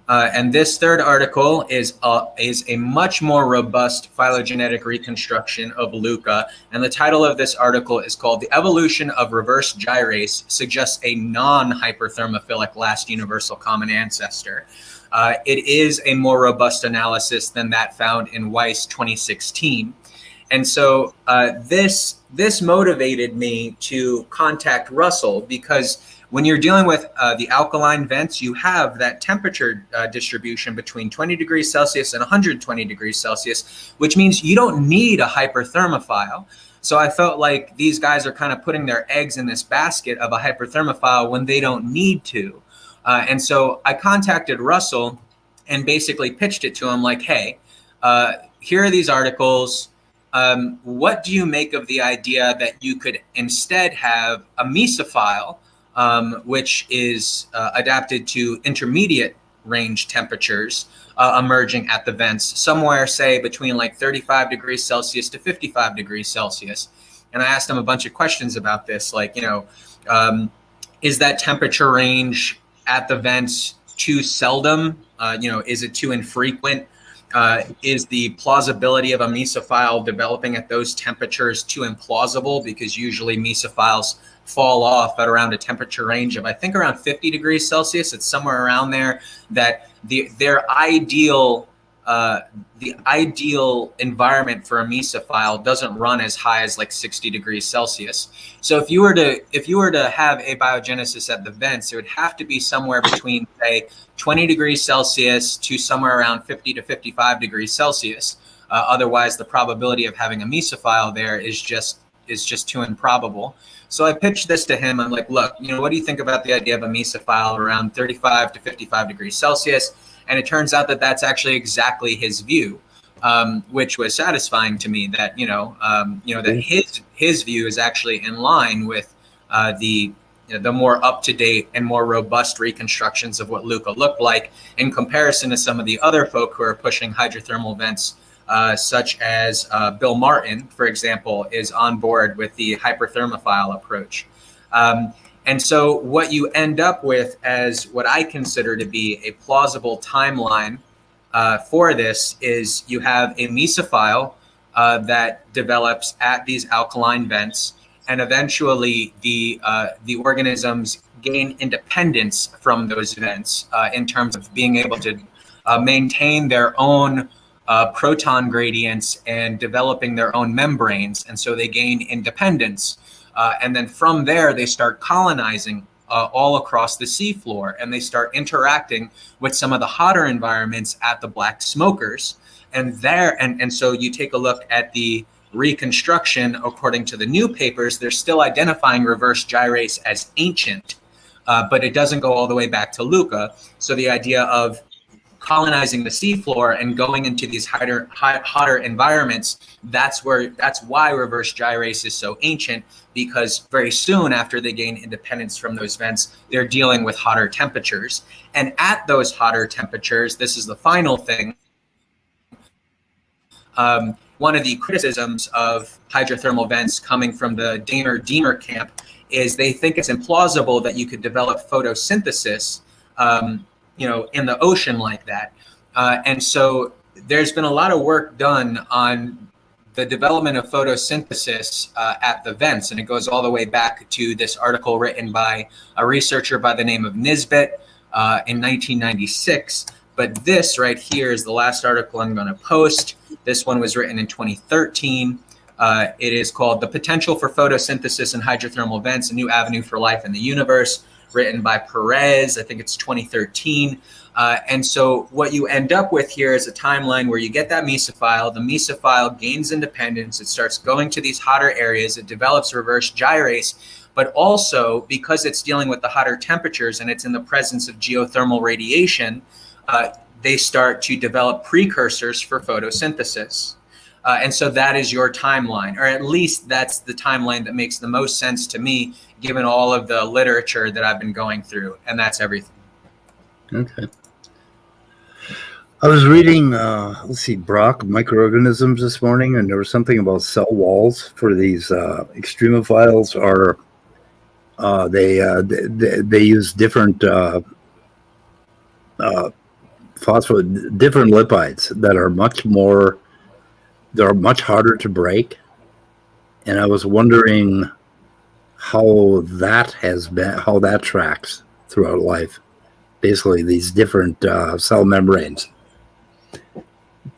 And this third article is a much more robust phylogenetic reconstruction of Luca. And the title of this article is called "The Evolution of Reverse Gyrase Suggests a Non-Hyperthermophilic Last Universal Common Ancestor." It is a more robust analysis than that found in Weiss 2016. And so this motivated me to contact Russell, because when you're dealing with the alkaline vents, you have that temperature distribution between 20 degrees Celsius and 120 degrees Celsius, which means you don't need a hyperthermophile. So I felt like these guys are kind of putting their eggs in this basket of a hyperthermophile when they don't need to. And so I contacted Russell and basically pitched it to him like, hey, here are these articles. what do you make of the idea that you could instead have a mesophile, which is adapted to intermediate range temperatures emerging at the vents, somewhere, say, between like 35 degrees Celsius to 55 degrees Celsius? And I asked him a bunch of questions about this, like, is that temperature range at the vents too seldom? Is it too infrequent? Is the plausibility of a mesophile developing at those temperatures too implausible? Because usually mesophiles fall off at around a temperature range of, I think, around 50 degrees Celsius. It's somewhere around there, that their ideal environment for a mesophile doesn't run as high as like 60 degrees Celsius. So if you were to have abiogenesis at the vents, it would have to be somewhere between, say, 20 degrees Celsius to somewhere around 50 to 55 degrees Celsius. Otherwise, the probability of having a mesophile there is just too improbable. So I pitched this to him. I'm like, look, what do you think about the idea of a mesophile around 35 to 55 degrees Celsius? And it turns out that that's actually exactly his view, which was satisfying to me. That that his view is actually in line with the more up to date and more robust reconstructions of what Luca looked like, in comparison to some of the other folk who are pushing hydrothermal vents, such as Bill Martin, for example, is on board with the hyperthermophile approach. And so what you end up with as what I consider to be a plausible timeline for this is you have a mesophile that develops at these alkaline vents, and eventually the organisms gain independence from those vents in terms of being able to maintain their own proton gradients and developing their own membranes, and so they gain independence. And then from there, they start colonizing all across the seafloor, and they start interacting with some of the hotter environments at the black smokers. And so you take a look at the reconstruction, according to the new papers, they're still identifying reverse gyrace as ancient, but it doesn't go all the way back to Luca. So the idea of colonizing the seafloor and going into these hotter environments, that's why reverse gyrace is so ancient, because very soon after they gain independence from those vents, they're dealing with hotter temperatures. And at those hotter temperatures, this is the final thing, one of the criticisms of hydrothermal vents coming from the Deemer camp is they think it's implausible that you could develop photosynthesis in the ocean like that. And so there's been a lot of work done on the development of photosynthesis at the vents. And it goes all the way back to this article written by a researcher by the name of Nisbet in 1996. But this right here is the last article I'm going to post. This one was written in 2013. It is called The Potential for Photosynthesis in Hydrothermal Vents, A New Avenue for Life in the Universe, written by Perez. I think it's 2013. And so what you end up with here is a timeline where you get that mesophile. The mesophile gains independence. It starts going to these hotter areas. It develops reverse gyrace. But also, because it's dealing with the hotter temperatures and it's in the presence of geothermal radiation, they start to develop precursors for photosynthesis. And so that is your timeline, or at least that's the timeline that makes the most sense to me, given all of the literature that I've been going through. And that's everything. Okay. I was reading, Brock, microorganisms this morning, and there was something about cell walls for these extremophiles, or they use different different lipids that are they're much harder to break. And I was wondering how that tracks throughout life. Basically, these different cell membranes.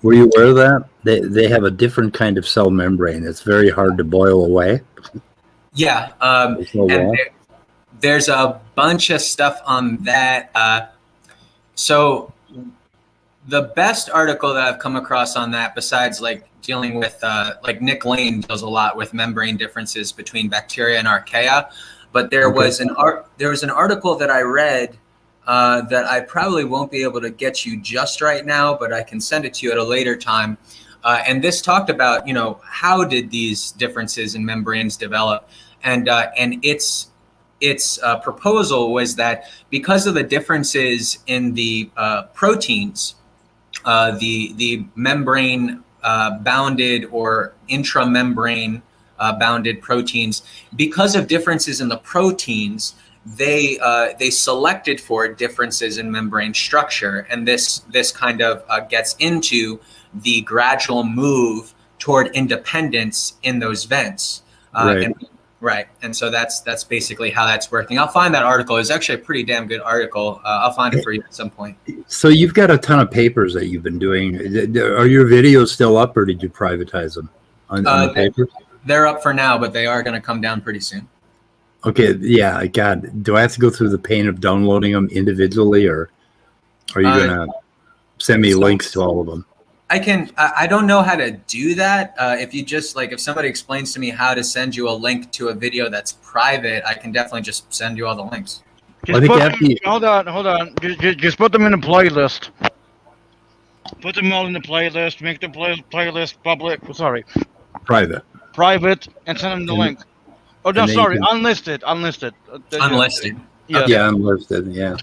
Were you aware of that? They have a different kind of cell membrane. It's very hard to boil away. Yeah. And there's a bunch of stuff on that. So the best article that I've come across on that, besides dealing with Nick Lane does a lot with membrane differences between bacteria and archaea, but there was an article that I read that I probably won't be able to get you just right now, but I can send it to you at a later time, And this talked about, how did these differences in membranes develop? And its proposal was that because of the differences in the proteins, the membrane bounded or intramembrane bounded proteins, because of differences in the proteins, they selected for differences in membrane structure, and this kind of gets into the gradual move toward independence in those vents. Right. And so that's basically how that's working. I'll find that article. It's actually a pretty damn good article. I'll find it for you at some point. So you've got a ton of papers that you've been doing. Are your videos still up, or did you privatize them on the papers? They're up for now, but they are going to come down pretty soon. Okay, yeah, God, do I have to go through the pain of downloading them individually, or are you going to send me links to all of them? I don't know how to do that. If you just if somebody explains to me how to send you a link to a video that's private, I can definitely just send you all the links. Hold on. Just put them in a playlist. Put them all in the playlist. Make the playlist public. Sorry. Private, and send them the link. Oh no, sorry, unlisted. Unlisted. Yeah, unlisted. Yeah.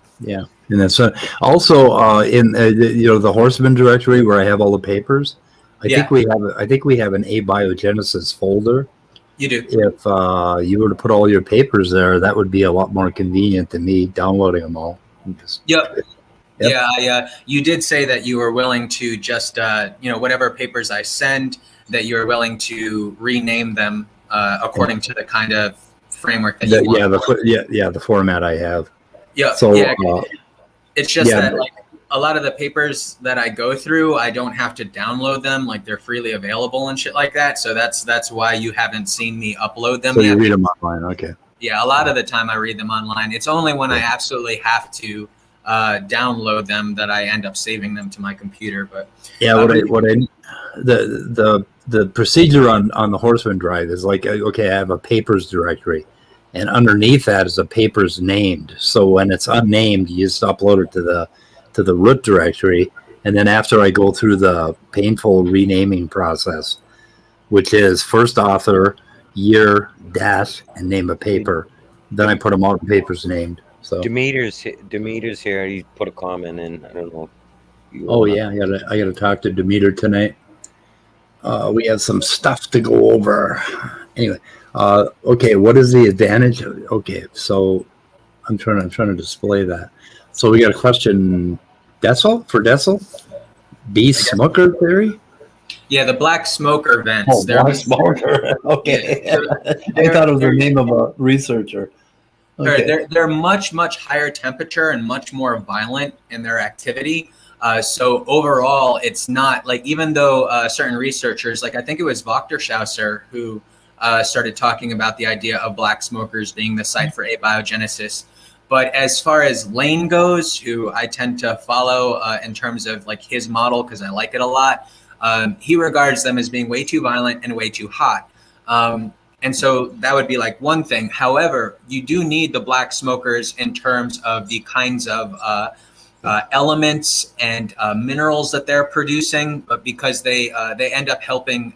And that's also in the Horseman directory where I have all the papers. I think we have an abiogenesis folder. You do. If you were to put all your papers there, that would be a lot more convenient than me downloading them all. Yep. Yeah. You did say that you were willing to just whatever papers I send, that you're willing to rename them according to the kind of framework that you want. The format I have. Yeah. So it's just that a lot of the papers that I go through, I don't have to download them, they're freely available and shit like that. So that's why you haven't seen me upload them. So you read them online, okay? Yeah, a lot of the time I read them online. It's only when I absolutely have to download them that I end up saving them to my computer. But the procedure on the Horseman drive is I have a papers directory, and underneath that is a papers named. So when it's unnamed, you just upload it to the root directory, and then after I go through the painful renaming process, which is first author, year, dash, and name a paper, then I put them all in papers named. So Demeter's here. He put a comment in. I don't know. I gotta talk to Demeter tonight. We have some stuff to go over. Anyway, okay, what is the advantage? Okay, so I'm trying to display that. So we got a question, Dessel? B smoker theory? Yeah, the black smoker vents. Oh, black smoker. Okay. I thought it was the name of a researcher. Okay. They're much, much higher temperature and much more violent in their activity. So overall, it's not even though certain researchers, I think it was Wachter who started talking about the idea of black smokers being the site for abiogenesis. But as far as Lane goes, who I tend to follow in terms of his model because I like it a lot, he regards them as being way too violent and way too hot. And so that would be one thing. However, you do need the black smokers in terms of the kinds of elements and minerals that they're producing, but because they end up helping,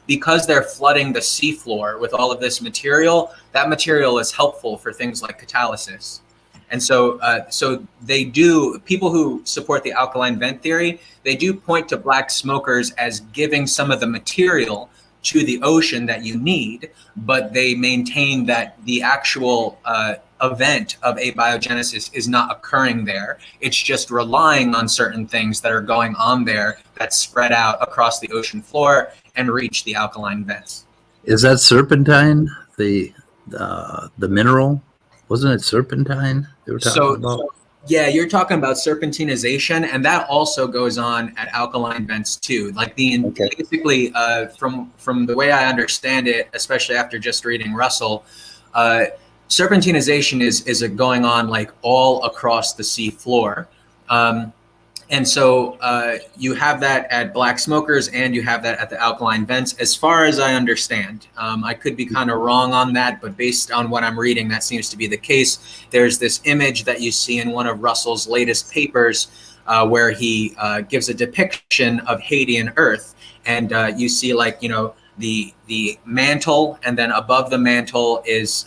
because they're flooding the seafloor with all of this material, that material is helpful for things like catalysis. And so people who support the alkaline vent theory, they do point to black smokers as giving some of the material to the ocean that you need, but they maintain that the actual event of abiogenesis is not occurring there. It's just relying on certain things that are going on there that spread out across the ocean floor and reach the alkaline vents. Is that serpentine, the mineral? Wasn't it serpentine they were talking about? Yeah, you're talking about serpentinization, and that also goes on at alkaline vents too. Basically, from the way I understand it, especially after just reading Russell, serpentinization is going on all across the sea floor. And so you have that at black smokers and you have that at the alkaline vents, as far as I understand. I could be kind of wrong on that, but based on what I'm reading, that seems to be the case. There's this image that you see in one of Russell's latest papers where he gives a depiction of Hadean Earth, and you see like the mantle, and then above the mantle is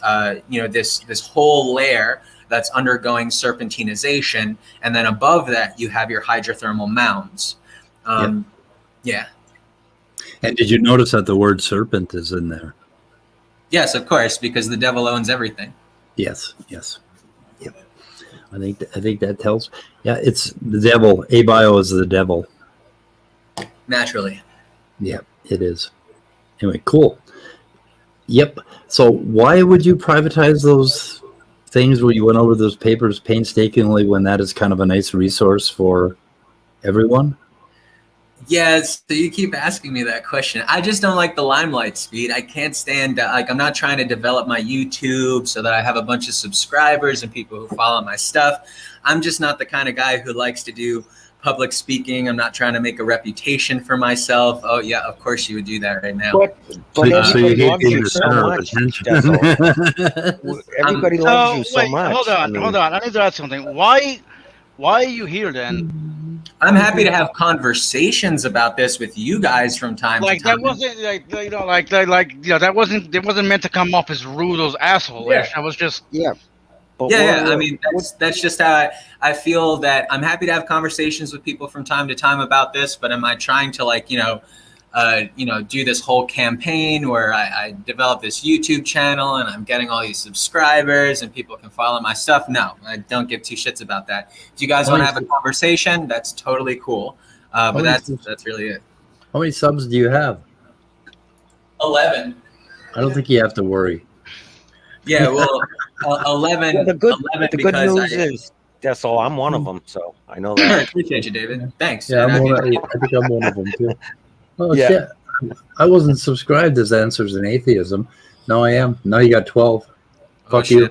this whole layer that's undergoing serpentinization, and then above that you have your hydrothermal mounds. Yeah. And did you notice that the word serpent is in there? Yes, of course, because the devil owns everything. Yes. Yep. I think that tells. Yeah, it's the devil. Abio is the devil. Naturally. Yeah, it is. Anyway, cool. Yep. So why would you privatize those things where you went over those papers painstakingly when that is kind of a nice resource for everyone? Yes, so you keep asking me that question. I just don't like the limelight, Speed. I can't stand, I'm not trying to develop my YouTube so that I have a bunch of subscribers and people who follow my stuff. I'm just not the kind of guy who likes to do public speaking. I'm not trying to make a reputation for myself. Oh yeah, of course you would do that right now. But so you everybody hate loves being you the so center of much. attention. Dessel. Everybody loves you so wait, much. Hold on. I need to ask something. Why are you here then? I'm happy to have conversations about this with you guys from time to time. That wasn't that wasn't meant to come off as rude or asshole. Yeah. I was just But I mean, that's just how I feel that I'm happy to have conversations with people from time to time about this, but am I trying to do this whole campaign where I develop this YouTube channel and I'm getting all these subscribers and people can follow my stuff? No, I don't give two shits about that. If you guys want to have a conversation, that's totally cool. But that's really it. How many subs do you have? 11. I don't think you have to worry. Yeah, well, 11. Yeah, the good because news is, Dessel, I'm one of them, so I know that. I appreciate you, David. Thanks. Yeah, I think I'm one of them too. Oh Yeah. shit! I wasn't subscribed as Answers in Atheism. Now I am. Now you got 12. Fuck you.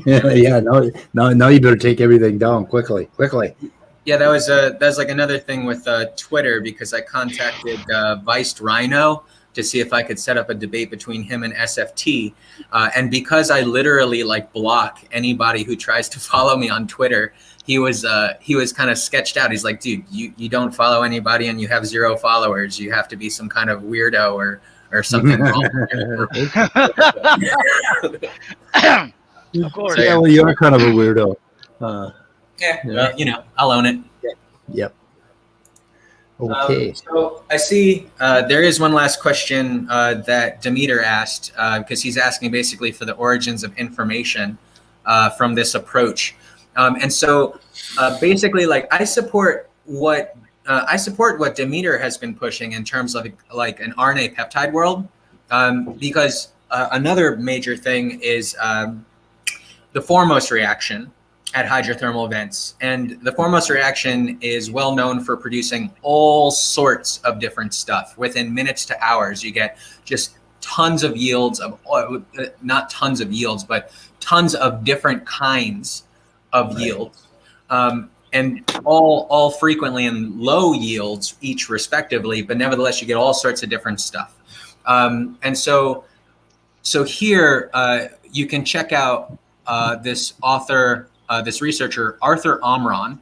Yeah. Now you better take everything down quickly. Yeah, that's like another thing with Twitter, because I contacted Vice Rhino to see if I could set up a debate between him and SFT, and because I literally block anybody who tries to follow me on Twitter, he was kind of sketched out. He's like, dude, you don't follow anybody and you have 0 followers. You have to be some kind of weirdo or something wrong. Of course. Yeah, well, you're kind of a weirdo. Well, I'll own it. Yep. Okay. So I see there is one last question that Demeter asked, because he's asking basically for the origins of information from this approach. And so basically, I support what Demeter has been pushing in terms of like an RNA peptide world, because another major thing is the foremost reaction at hydrothermal vents. And the foremost reaction is well known for producing all sorts of different stuff. Within minutes to hours, you get just tons of yields of, not tons of yields, but tons of different kinds of yields. And all frequently in low yields, each respectively, but nevertheless, you get all sorts of different stuff. And so here you can check out this author, this researcher, Arthur Omran.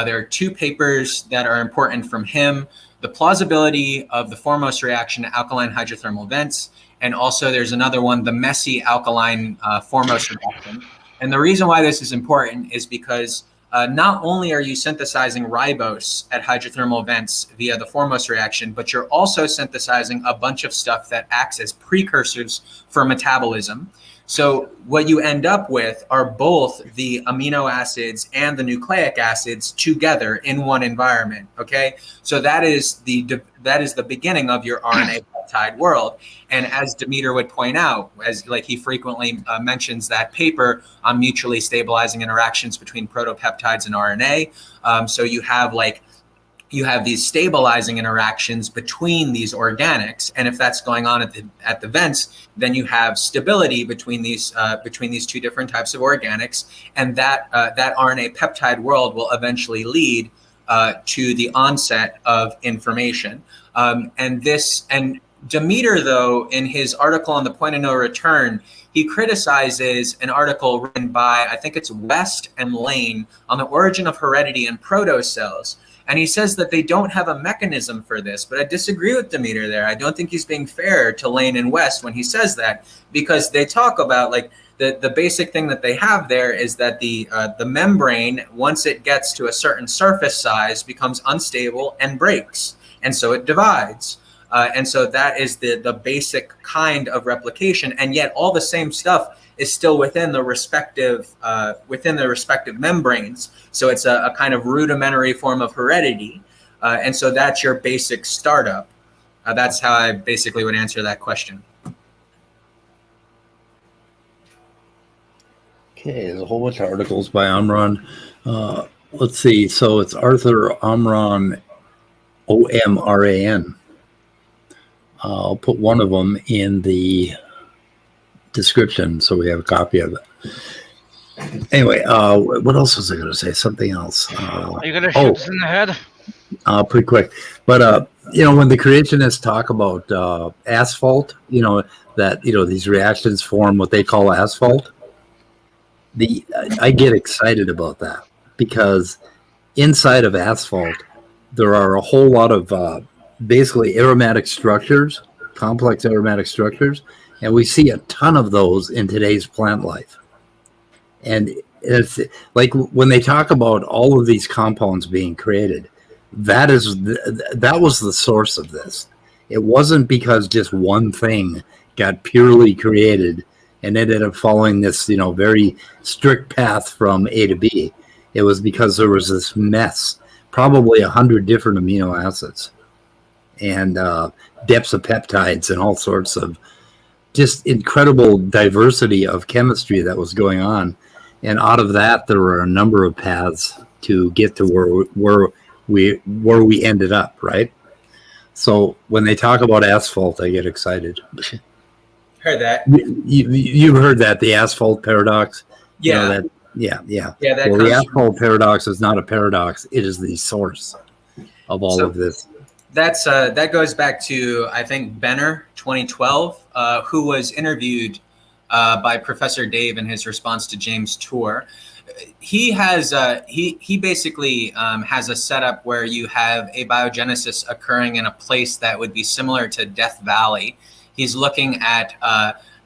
There are 2 papers that are important from him: the plausibility of the foremost reaction to alkaline hydrothermal vents, and also there's another one, the messy alkaline foremost reaction. And the reason why this is important is because not only are you synthesizing ribose at hydrothermal vents via the foremost reaction, but you're also synthesizing a bunch of stuff that acts as precursors for metabolism. So what you end up with are both the amino acids and the nucleic acids together in one environment. Okay, so that is the beginning of your RNA peptide world. And as Demeter would point out, as he frequently mentions that paper on mutually stabilizing interactions between protopeptides and RNA. So you have these stabilizing interactions between these organics, and if that's going on at the vents, then you have stability between these 2 different types of organics, and that RNA peptide world will eventually lead to the onset of information. And Demeter, though, in his article on the point of no return, he criticizes an article written by, I think it's West and Lane, on the origin of heredity in protocells. And he says that they don't have a mechanism for this. But I disagree with Demeter there. I don't think he's being fair to Lane and West when he says that, because they talk about, like, the basic thing that they have there is that the membrane, once it gets to a certain surface size, becomes unstable and breaks. And so it divides. And so that is the basic kind of replication. And yet all the same stuff is still within the respective membranes. So it's a kind of rudimentary form of heredity. And so that's your basic startup. That's how I basically would answer that question. Okay, there's a whole bunch of articles by Omran. Let's see. So it's Arthur Omran, Omran. I'll put one of them in the description so we have a copy of it. Anyway, what else was I going to say? Something else. Are you going to shoot us in the head? Pretty quick. But, when the creationists talk about asphalt, that, these reactions form what they call asphalt. I get excited about that because inside of asphalt, there are a whole lot of basically aromatic structures, complex aromatic structures, and we see a ton of those in today's plant life. And it's like when they talk about all of these compounds being created, that was the source of this. It wasn't because just one thing got purely created and ended up following this, very strict path from A to B. It was because there was this mess, probably 100 different amino acids and depths of peptides and all sorts of just incredible diversity of chemistry that was going on. And out of that, there were a number of paths to get to where we ended up, right? So when they talk about asphalt, I get excited. Heard that. You've heard that, the asphalt paradox? Yeah. Yeah. Well, the asphalt paradox is not a paradox. It is the source of all of this. That goes back to, I think, Benner, 2012, who was interviewed by Professor Dave in his response to James Tour. He has he basically has a setup where you have abiogenesis occurring in a place that would be similar to Death Valley. He's looking at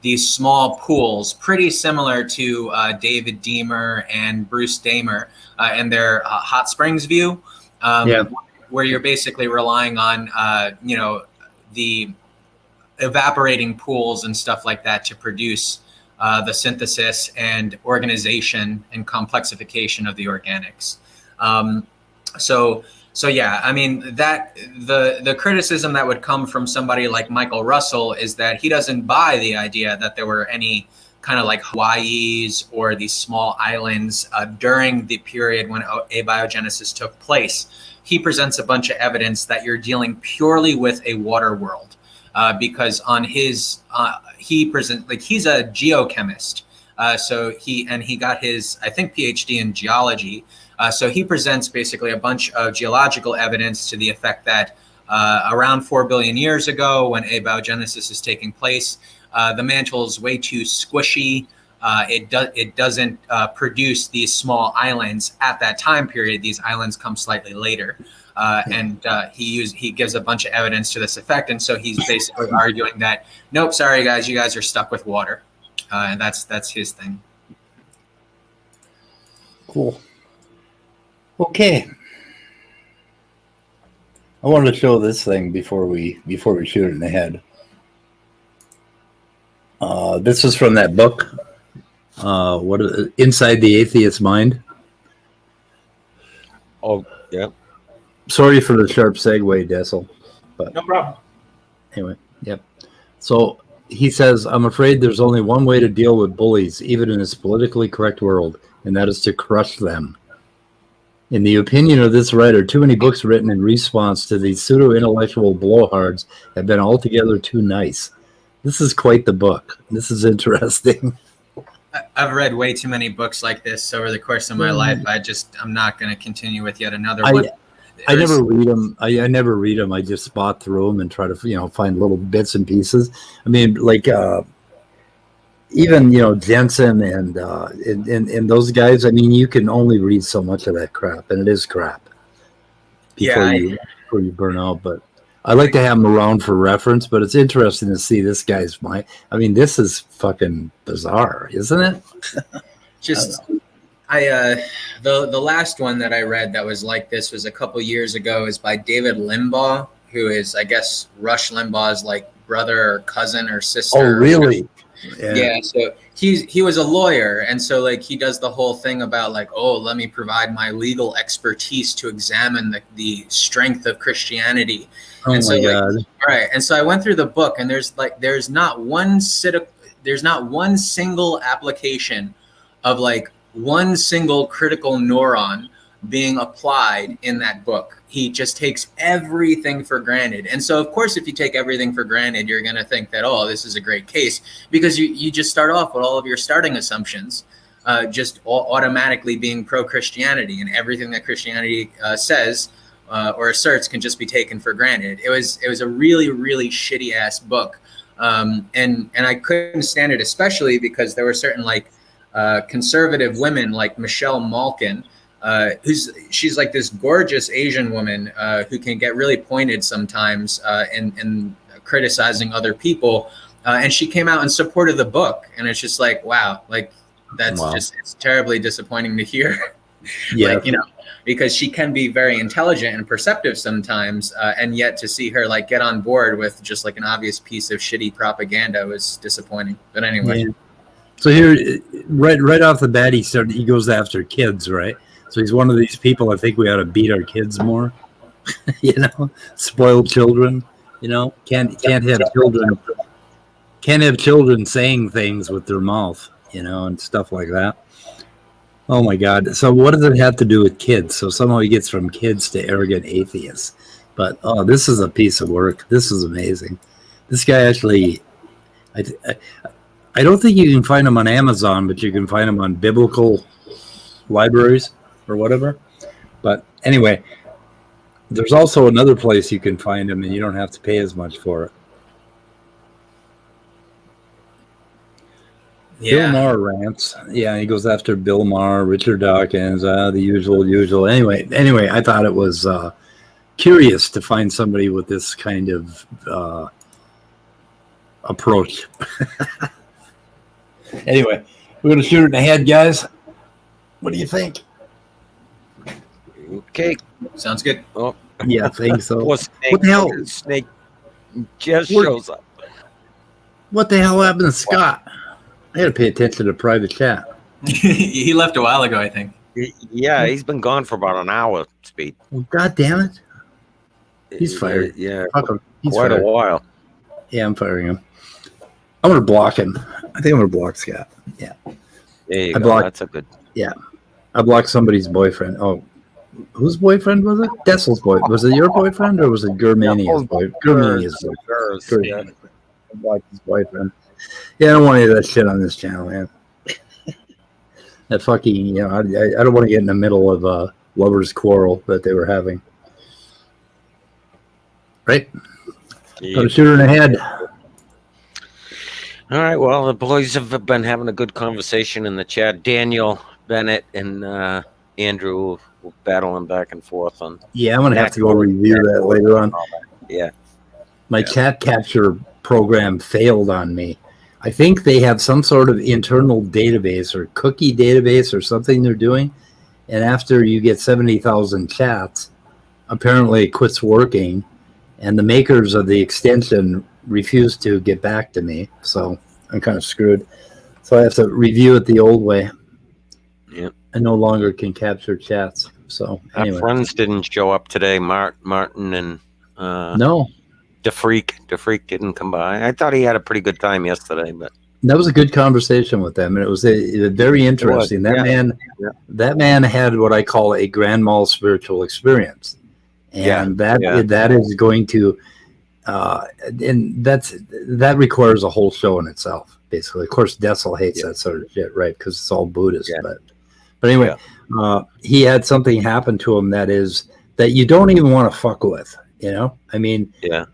these small pools, pretty similar to David Deemer and Bruce Damer and their hot springs view, where you're basically relying on the evaporating pools and stuff like that to produce the synthesis and organization and complexification of the organics. So yeah, I mean, that the criticism that would come from somebody like Michael Russell is that he doesn't buy the idea that there were any kind of like Hawaii's or these small islands during the period when abiogenesis took place. He presents a bunch of evidence that you're dealing purely with a water world because on his he's a geochemist. So he got his, I think, PhD in geology. So he presents basically a bunch of geological evidence to the effect that around 4 billion years ago, when abiogenesis is taking place, the mantle is way too squishy. It doesn't produce these small islands at that time period. These islands come slightly later. And he gives a bunch of evidence to this effect. And so he's basically arguing that, nope, sorry, guys, you guys are stuck with water. And that's his thing. Cool. Okay. I wanted to show this thing before we shoot it in the head. This is from that book. Inside the Atheist Mind. Oh, yeah. Sorry for the sharp segue, Dessel. But No problem. anyway, yep. So he says, I'm afraid there's only one way to deal with bullies, even in this politically correct world, and that is to crush them. In the opinion of this writer, too many books written in response to these pseudo-intellectual blowhards have been altogether too nice. This is quite the book. This is interesting. I've read way too many books like this over the course of my life. I'm not going to continue with yet another one. I never read them. I never read them. I just spot through them and try to find little bits and pieces. I mean, like even Jensen and those guys. I mean, you can only read so much of that crap, and it is crap before you burn out. But I like to have them around for reference. But it's interesting to see this guy's mind. I mean, this is fucking bizarre, isn't it? The last one that I read that was like this was a couple years ago, is by David Limbaugh, who is, I guess, Rush Limbaugh's like brother or cousin or sister. Oh, really? Yeah. So he was a lawyer, and so like he does the whole thing about like, oh, let me provide my legal expertise to examine the strength of Christianity. Oh and so, my God! Right. And so I went through the book, and there's not one single application of like one single critical neuron being applied in that book. He just takes everything for granted. And so, of course, if you take everything for granted, you're going to think that, oh, this is a great case, because you just start off with all of your starting assumptions, just automatically being pro-Christianity, and everything that Christianity says or asserts can just be taken for granted. It was a really, really shitty ass book. And I couldn't stand it, especially because there were certain like conservative women like Michelle Malkin, she's like this gorgeous Asian woman who can get really pointed sometimes in criticizing other people. And she came out and supported the book. And it's just like, wow, like just, it's terribly disappointing to hear. Yeah. Like, because she can be very intelligent and perceptive sometimes. And yet to see her like get on board with just like an obvious piece of shitty propaganda was disappointing. But anyway. Yeah. So here, right off the bat, he goes after kids, right? So he's one of these people. I think we ought to beat our kids more, spoiled children. Can't have children saying things with their mouth, and stuff like that. Oh my God! So what does it have to do with kids? So somehow he gets from kids to arrogant atheists. But this is a piece of work. This is amazing. This guy actually, I don't think you can find them on Amazon, but you can find them on biblical libraries or whatever. But anyway, there's also another place you can find them, and you don't have to pay as much for it. Yeah. Bill Maher rants. Yeah, he goes after Bill Maher, Richard Dawkins, the usual. Anyway, I thought it was curious to find somebody with this kind of approach. Anyway, we're going to shoot it in the head, guys. What do you think? Okay. Sounds good. Oh, yeah, I think so. What the hell? Snake just shows up. What the hell happened to Scott? I got to pay attention to private chat. He left a while ago, I think. Yeah, he's been gone for about an hour, Speed. Well, God damn it. He's fired. Yeah, he's quite fired. a while. Yeah, I'm firing him. I'm going to block him. I think I'm going to block Scott. Yeah. There you go. That's a good. Yeah. I blocked somebody's boyfriend. Oh, whose boyfriend was it? Dessel's boyfriend. Was it your boyfriend or was it Gurmania's boyfriend? Gurmania's boyfriend. I blocked his boyfriend. Yeah, I don't want any of that shit on this channel, man. That fucking, I don't want to get in the middle of a lover's quarrel that they were having. Right? Yeah. Got to shoot her in the head. All right, well, the boys have been having a good conversation in the chat. Daniel, Bennett, and Andrew will battling back and forth on. Yeah, I'm going to have to go review that later on. Yeah. My chat capture program failed on me. I think they have some sort of internal database or cookie database or something they're doing. And after you get 70,000 chats, apparently it quits working. And the makers of the extension refuse to get back to me. So I'm kind of screwed. So I have to review it the old way. Yeah. I no longer can capture chats. So anyway. Our friends didn't show up today. Martin and no. DeFreak didn't come by. I thought he had a pretty good time yesterday, but that was a good conversation with them, and it was very interesting. That man had what I call a grand mal spiritual experience, and that is going to, and that requires a whole show in itself. Basically, of course, Dessel hates that sort of shit, right? Because it's all Buddhist. But anyway, he had something happen to him that is that you don't even want to fuck with, you know? I mean, Yeah.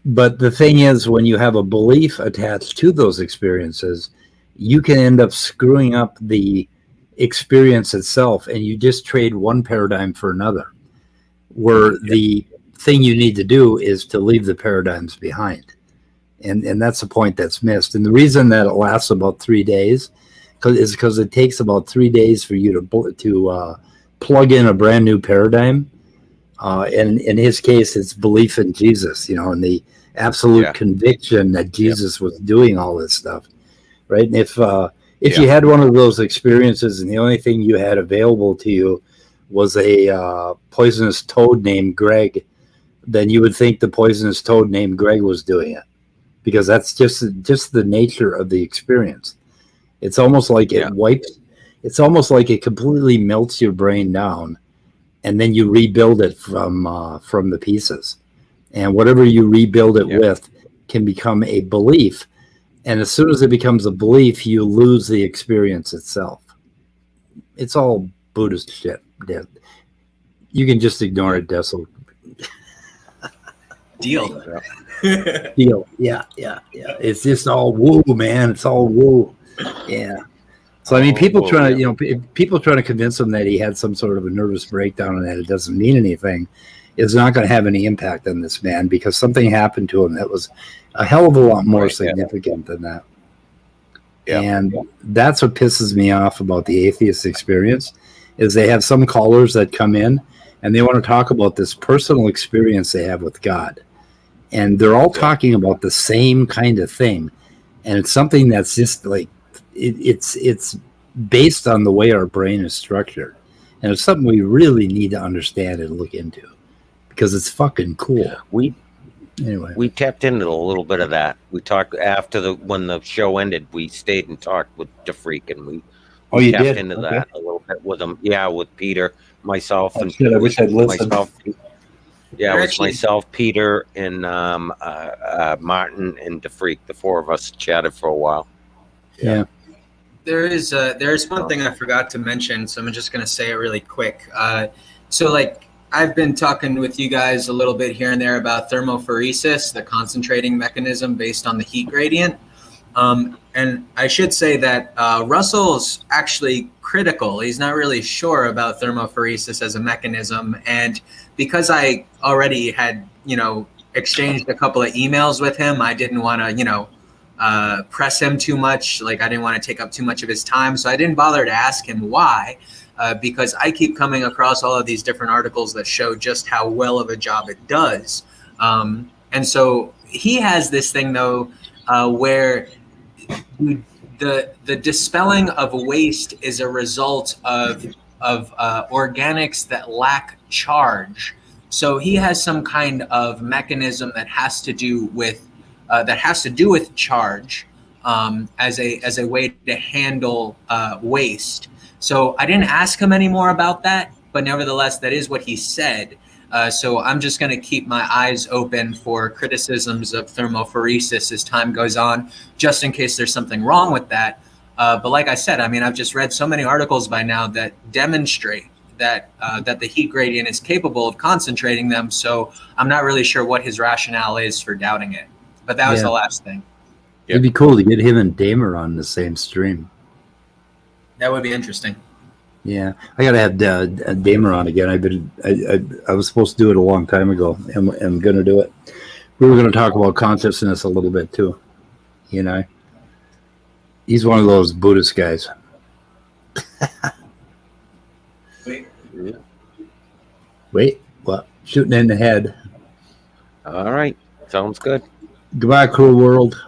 But the thing is, when you have a belief attached to those experiences, you can end up screwing up the experience itself, and you just trade one paradigm for another, where the thing you need to do is to leave the paradigms behind. And that's the point that's missed. And the reason that it lasts about 3 days is because it takes about 3 days for you to plug in a brand new paradigm. And in his case, it's belief in Jesus, you know, and the absolute conviction that Jesus was doing all this stuff, right? And if you had one of those experiences and the only thing you had available to you was a poisonous toad named Greg, then you would think the poisonous toad named Greg was doing it, because that's just the nature of the experience. It's almost like it wipes. It's almost like it completely melts your brain down, and then you rebuild it from the pieces. And whatever you rebuild it with can become a belief. And as soon as it becomes a belief, you lose the experience itself. It's all Buddhist shit. You can just ignore it, Dessel. Deal. Deal. Yeah. It's just all woo, man. It's all woo. Yeah. So I mean, people trying to convince him that he had some sort of a nervous breakdown and that it doesn't mean anything is not going to have any impact on this man, because something happened to him that was a hell of a lot more significant than that. Yeah. And that's what pisses me off about the atheist experience, is they have some callers that come in and they want to talk about this personal experience they have with God. And they're all talking about the same kind of thing. And it's something that's just like, it's based on the way our brain is structured. And it's something we really need to understand and look into, because it's fucking cool. We tapped into a little bit of that. We talked after when the show ended. We stayed and talked with DeFreak, and we tapped into that a little bit with him. Yeah, with Peter, myself, and I wish I'd listened. Yeah, it was myself, Peter, and Martin and DeFreak. The four of us chatted for a while. Yeah. There's one thing I forgot to mention, so I'm just going to say it really quick. So like, I've been talking with you guys a little bit here and there about thermophoresis, the concentrating mechanism based on the heat gradient. And I should say that Russell's actually critical. He's not really sure about thermophoresis as a mechanism. And because I already had, exchanged a couple of emails with him, I didn't want to, press him too much. Like, I didn't want to take up too much of his time. So I didn't bother to ask him why. Because I keep coming across all of these different articles that show just how well of a job it does. And so he has this thing, though, where the dispelling of waste is a result of organics that lack charge. So he has some kind of mechanism that has to do with charge as a way to handle waste. So I didn't ask him any more about that, but nevertheless, that is what he said. So I'm just going to keep my eyes open for criticisms of thermophoresis as time goes on, just in case there's something wrong with that. But like I said, I mean, I've just read so many articles by now that demonstrate that the heat gradient is capable of concentrating them. So I'm not really sure what his rationale is for doubting it. But that was the last thing. It'd be cool to get him and Damer on the same stream. That would be interesting. Yeah, I gotta have Damer on again. I was supposed to do it a long time ago, and I'm gonna do it. We were gonna talk about consciousness a little bit too. He's one of those Buddhist guys. Wait, what? Shooting in the head. All right, sounds good. Goodbye, cruel world.